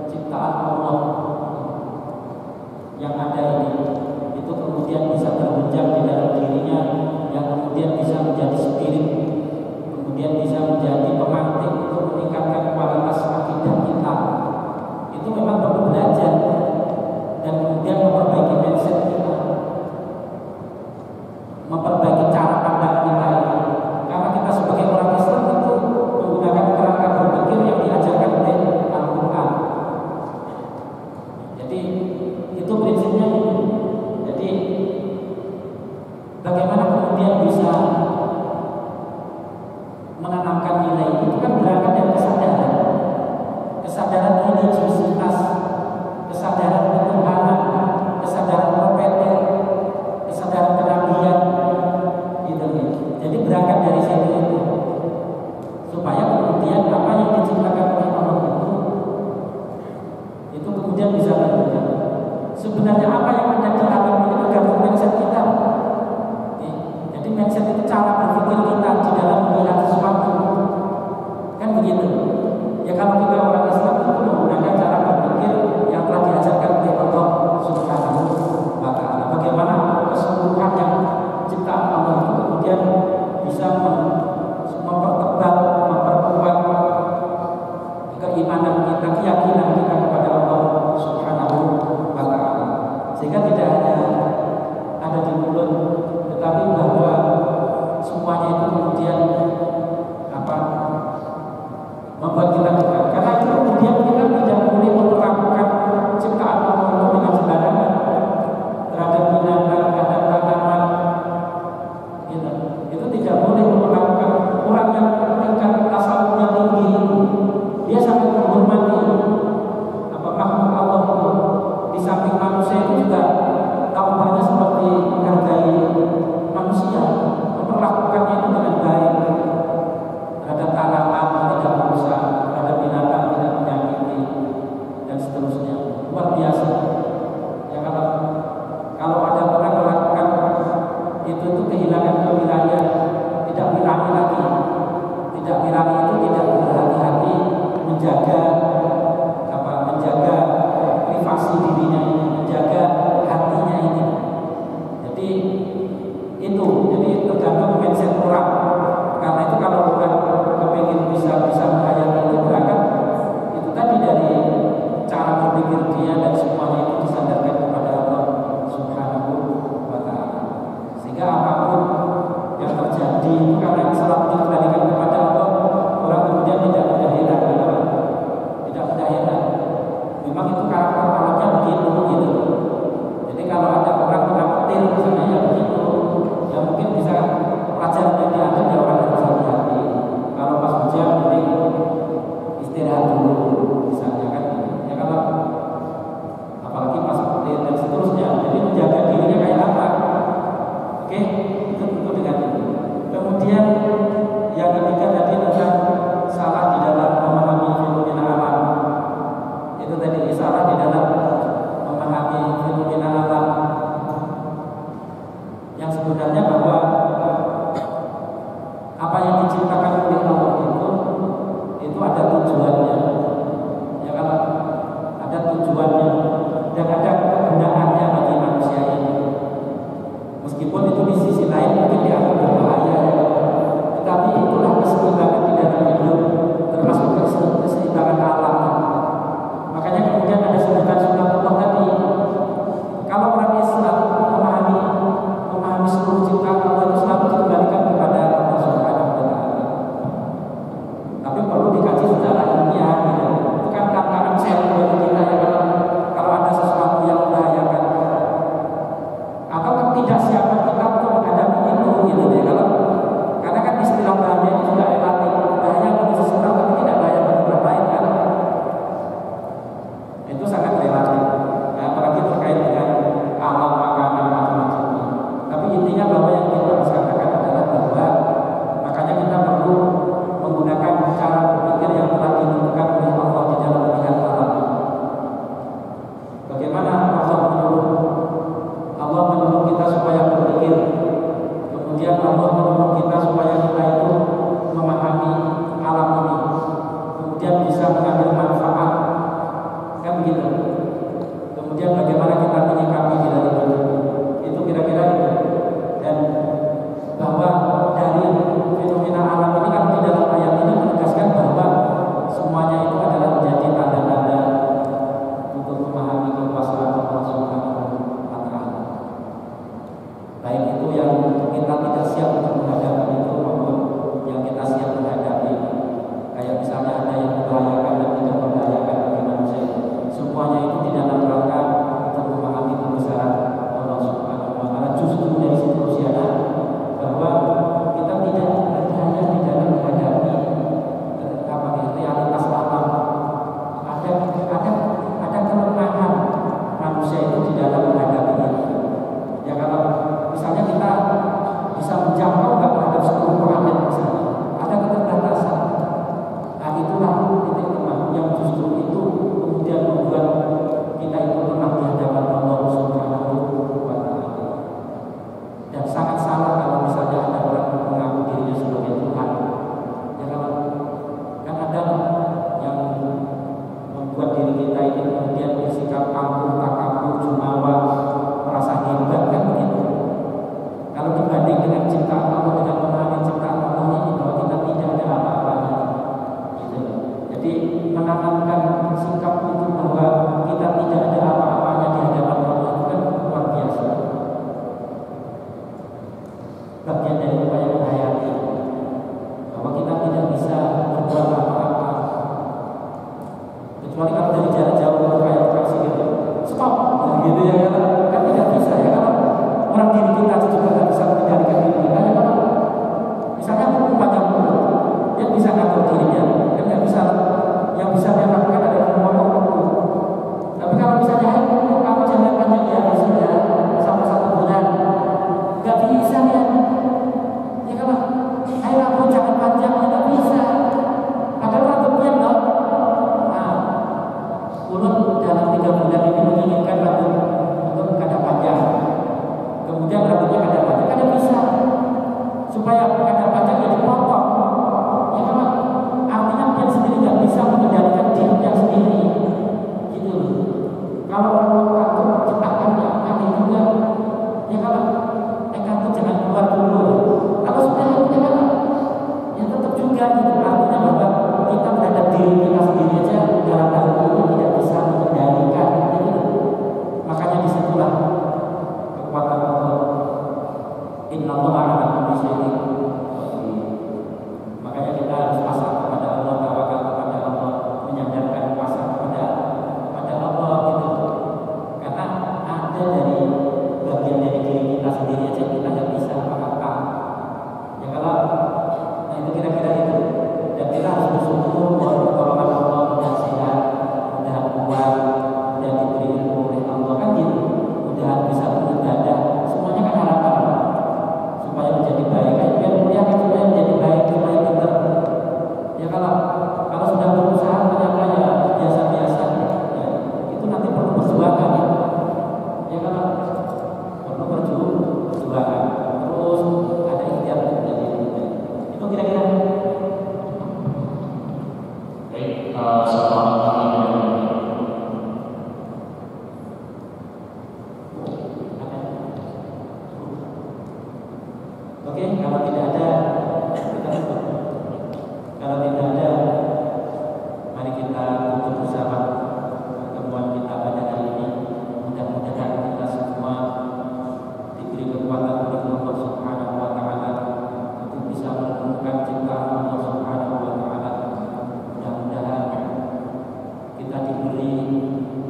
ciptaan Allah yang ada ini itu kemudian bisa berbenjang di dalam dirinya, yang kemudian bisa menjadi spirit, kemudian bisa menjadi pemantik untuk meningkatkan kualitas akidah kita. Itu memang perlu belajar dan kemudian memperbaiki mindset kita, memperbaiki cara pandang kita ini. Karena kita sebagai orang Islam itu menggunakan kerangka berpikir yang diajarkan oleh Al-Quran. Jadi itu prinsipnya ini. Jadi bagaimana kemudian bisa menanamkan nilai itu kan berangkat dari kesadaran religiusitas, kesadaran ketuhanan, kesadaran prophetik, kesadaran kenabian, gitu. Jadi berangkat dari situ itu, supaya kemudian apa yang diciptakan oleh Allah itu kemudian bisa berguna. Sebenarnya apa yang ada di alam ini tergantung mindset kita. Jadi mindset itu cara berpikir kita di dalam melihat sesuatu, kan begitu. Ya kalau kita orang Islam itu menggunakan cara berpikir yang telah diajarkan oleh Allah Subhanahu wa Ta'ala. Bagaimana keseluruhan yang ciptaan Allah itu kemudian bisa mempertebal, memperkuat keimanan kita, keyakinan kita kepada dan seterusnya. Luar biasa. Ya kalau ada orang melakukan itu kehilangan kewilayahan, tidak wilayah lagi. Tidak wilayah itu tidak berhati-hati menjaga privasi dirinya ini, menjaga hatinya ini. Jadi tergantung mindset orang. Karena itu kalau orang kepingin bisa menghayati itu berangkat, itu tadi dari cara berpikir dia dan semuanya itu disandarkan kepada Allah Subhanahu wa Ta'ala. Sehingga apapun yang terjadi itu karena selalu dikembalikan kepada Allah, orang kemudian tidak mudah heran. Tidak mudah heran. Memang itu karakter manusia begitu. Jadi kalau ada orang menafsir misalnya ya begitu, ya mungkin bisa pelajaran yang diambil ya orang harus hati-hati. Kalau pas hujan mending istirahat dulu misalnya kan. Ya kalau apalagi pas petir dan seterusnya. Jadi menjaga dirinya kayak apa? Oke, itu dengan itu. Kemudian yang ketiga tadi tentang salah di dalam memahami fenomena alam. Itu tadi salah di dalam memahami fenomena alam. Yang sebenarnya bahwa apa yang diciptakan oleh Allah itu ada tujuannya. Ya kalau ada tujuannya dan ada kegunaannya bagi manusia ini. Meskipun itu di sisi lain mungkin dianggap berbahaya, tetapi itulah keseimbangan di dalam hidup, termasuk keseimbangan alam. Makanya kemudian ada sebutan sunatullah tadi. Kalau orang Islam memahami seluruh ciptaan Allah itu selalu dikembalikan kepada Allah Subhanahu wa Ta'ala. Tapi perlu dikaji secara ilmiah gitu. Itu kan tantangan sel bagi kita ya, kalau ada sesuatu yang membahayakan atau tidak siapa kita untuk menghadapi itu gitu ya. Karena kan istilah bahaya ini juga relatif. Bahaya bagi seseorang tapi tidak bahaya bagi orang lain kan. Itu sangat relatif. Ya, apalagi terkait dengan alam makanan macam-macam. Tapi intinya bahwa yang kita harus katakan adalah bahwa makanya kita perlu menggunakan cara berpikir yang telah ditentukan oleh Allah di dalam melihat alam. Bagaimana Allah menyuruh kita supaya berpikir. Kemudian Allah menyuruh kita supaya kita itu memahami alam ini. Kemudian bisa mengambil manfaat. Kan begitu. Kemudian bagaimana kita menyikapi di dalam itu kira-kira itu. Dan bahwa dari fenomena alam ini kan di dalam ayat ini menegaskan bahwa semuanya itu adalah menjadi tanda-tanda untuk memahami kekuasaan Allah Subhanahu wa Ta'ala. Baik itu yang kita tidak siap untuk menghadapi itu maupun yang kita siap menghadapi. Kayak misalnya ada yang membahayakan dan tidak membahayakan bagi manusia. Semuanya itu di dalam rangka untuk memahami kebesaran Allah Subhanahu wa Ta'ala. Justru dari situ usianya bahwa kita tidak hanya di dalam menghadapi realitas alam. Ada kelemahan manusia itu di dalam menghadapi ini. Ya kalau misalnya kita bisa menjangkau terhadap seluruh planet misalnya, ada keterbatasan. Nah itulah titik lemah yang justru itu kemudian membuat kita itu lemah di hadapan Allah Subhanahu wa Ta'ala. Dan sangat salah kalau misalnya ada orang mengaku dirinya sebagai Tuhan. Ya kalau kan ada yang membuat diri kita ini kemudian bersikap angkuh, takabur, jumawa, merasa hebat kan begitu. Kalau dibanding dengan ciptaan Allah, dengan memahami ciptaan Allah ini bahwa kita tidak ada apa-apanya. Gitu. Jadi menanamkan sikap itu bahwa kita tidak ada apa-apanya di hadapan Allah itu kan luar biasa. Bagian dari upaya menghayati bahwa kita tidak bisa berbuat apa-apa kecuali kalau dari jarak jauh itu kayak taksi gitu, stop, nah, gitu ya kan tidak bisa ya kalau orang diri kita juga tidak bisa mengendalikan diri kita. Ya kalau misalnya umpamanya dia bisa ngatur dirinya, kan nggak bisa. Yang bisa dia lakukan adalah ngomong. Tapi kalau misalnya kamu jangan panjang ya sudah sampai 1 bulan, nggak bisa ya. Ya kalau ayo kamu jangan panjang ya nggak bisa. Padahal rambutnya loh. Nah, tersebut dalam 3 bulan ini menginginkan rambut untuk kada panjang, kemudian rambutnya kada panjang, kada bisa supaya kada panjang ya dipotong, ya kan? Artinya dia sendiri nggak bisa mengendalikan dirinya sendiri, gitu. Kalau orang kantor ciptakannya aneh juga, ya kan? Kantor jangan keluar dulu. Kalau sudah ya kan? Ya tetap juga gitu. Artinya bahwa kita terhadap diri kita sendiri aja dalam hal ini tidak bisa mengendalikan, gitu. Makanya disitulah kekuatan Allah. Innallaha ala kulli syai'in qadir. Makanya kita harus pasrah kepada Allah, tawakal kepada Allah, menyandarkan pasrah kepada Allah, gitu. Karena ada dari bagian dari diri kita sendiri aja kita nggak bisa apa-apa. Ya kalau nah itu kira-kira itu. Dan kita harus bersyukur bahwa pertolongan Allah mudah sehat, mudah kuat, mudah diberi ilmu oleh Allah, kan gitu. Mudah bisa beribadah, semuanya kan harapan supaya menjadi baik, kan biar dia kan supaya menjadi baik, supaya pintar. Ya kalau sudah berusaha ternyata ya biasa-biasa, ya itu nanti perlu perjuangan, ya. Ya kalau perlu perjuangan, terus ada ikhtiar untuk menjadi baik. Itu kira-kira. Baik, selamat pagi. Oke, kalau tidak ada, kita tutup. Kalau tidak ada, mari kita tutup bersama pertemuan kita pada hari ini. Mudah-mudahan kita semua diberi kekuatan oleh Allah Subhanahu wa Ta'ala untuk bisa menemukan ciptaan Allah Subhanahu wa Ta'ala. Mudah-mudahan kita diberi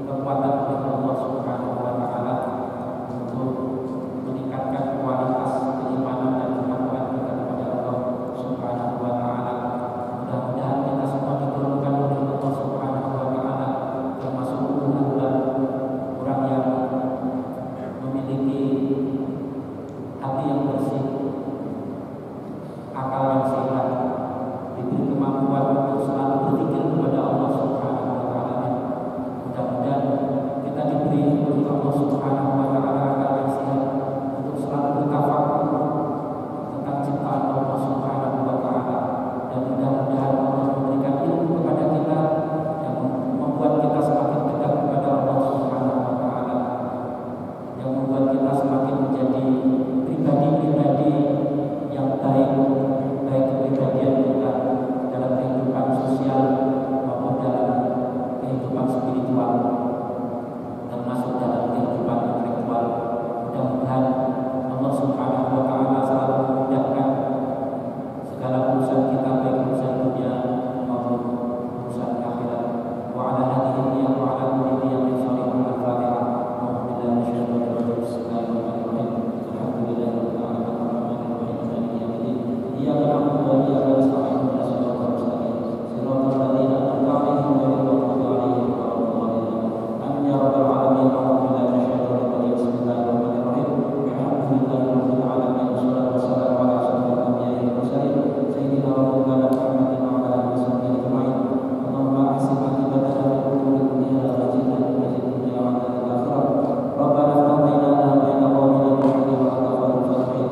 kekuatan oleh Allah Subhanahu wa Ta'ala untuk meningkatkan kualitas keimanan dan ketakwaan kita kepada Allah Subhanahu wa Ta'ala. Mudah-mudahan kita semua diturunkan oleh Allah Subhanahu wa Ta'ala termasuk ulama, orang yang memiliki hati yang bersih, akal yang sehat, diberi kemampuan untuk selalu berpikir kepada Allah Subhanahu wa Ta'ala. Mudah-mudahan kita diberi oleh Allah Subhanahu wa Ta'ala akal yang sehat untuk selalu bertafakur tentang ciptaan Allah Subhanahu wa Ta'ala, dan mudah-mudahan Allah memberikan ilmu kepada kita yang membuat kita semakin dekat kepada Allah Subhanahu wa Ta'ala, yang membuat kita semakin menjadi pribadi-pribadi yang baik kepribadian kita dalam kehidupan sosial maupun dalam kehidupan spiritual, termasuk dalam kehidupan intelektual. Mudah-mudahan Allah Subhanahu wa Ta'ala selalu memudahkan segala urusan kita, baik urusan dunia maupun urusan akhirat. Wa ala hadhihi wa ala kulli niyatin shalihah al-Fatihah. Alhamdulillah syaitanir rajim. Bismillahirrahmanirrahim. Alhamdulillahirabbil alamin arrahmanirrahim maliki yaumiddin. Iyyaka na'budu wa iyyaka nasta'in. Ihdinas siratal mustaqim. Siratal ladzina an'amta 'alaihim ghairil maghdubi 'alaihim waladdallin. Amin ya rabbal alamin. Alhamdulillah syaitanir rajim. Bismillahirrahmanirrahim. Alhamdulillahirabbil alamin. Wassalatu wassalamu ala asyrofil anbiya'i wal mursalin sayyidina wa maulana Muhammadin wa ala alihi washabbihi ajma'in. Allahumma ahsin aqibatana fil umuri kulliha wa ajirna min khizyi dunya wa 'adzabil akhirah. Rabbana iftah bainana wa baina qawmina bil haqqi wa anta khairul fatihin.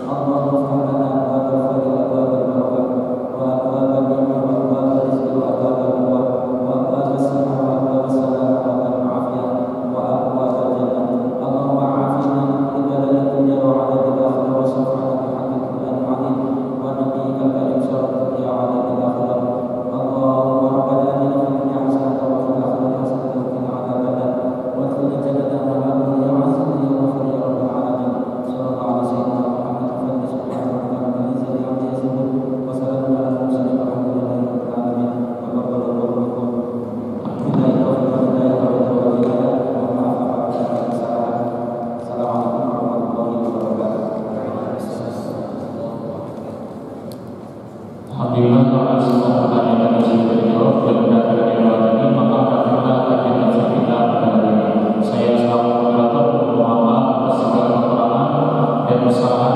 Allahumma iftah lana abwaabal khairi wa abwaabal barakah wa abwaabal ni'mah wa abwaabal rizqi wa abwaabal quwwah wa abwaabas simah wa abwaabas salam wa abwaabal afiyah wa abwaabal jannah. Allahumma 'afina min kulli bala'in dunya wa 'adzabil akhirah wa subhanaka bi haqqil qur'anil 'azim wa nabiyyikal karim sallallahu alaihi wa sallam. Allahumma rabbana atina fid dunya hasanatan wa fil akhirati hasanatan wa qina adzabannar wa adkhilna jannata ma'al abrar ya 'aziz ya ghafur ya rabbal alamin. Sallallahu alaihi sayyidina Muhammad wa alihi subhanahu wa ta'ala min izzati 'amma yasifun wa salamun 'alal mursalin walhamdulillahi rabbil alamin. Taqabbalallahu minkum. Billahi taufiq wal hidayah wa hidayah. Mohon maaf apabila ada kesalahan. Assalamualaikum warahmatullahi wabarakatuh. Alhamdulillah, kalau semua pertanyaan yang sudah dijawab dan tidak ada yang lagi, maka kita kajian kita pada hari ini. Saya selaku moderator mohon maaf atas segala kekurangan dan kesalahan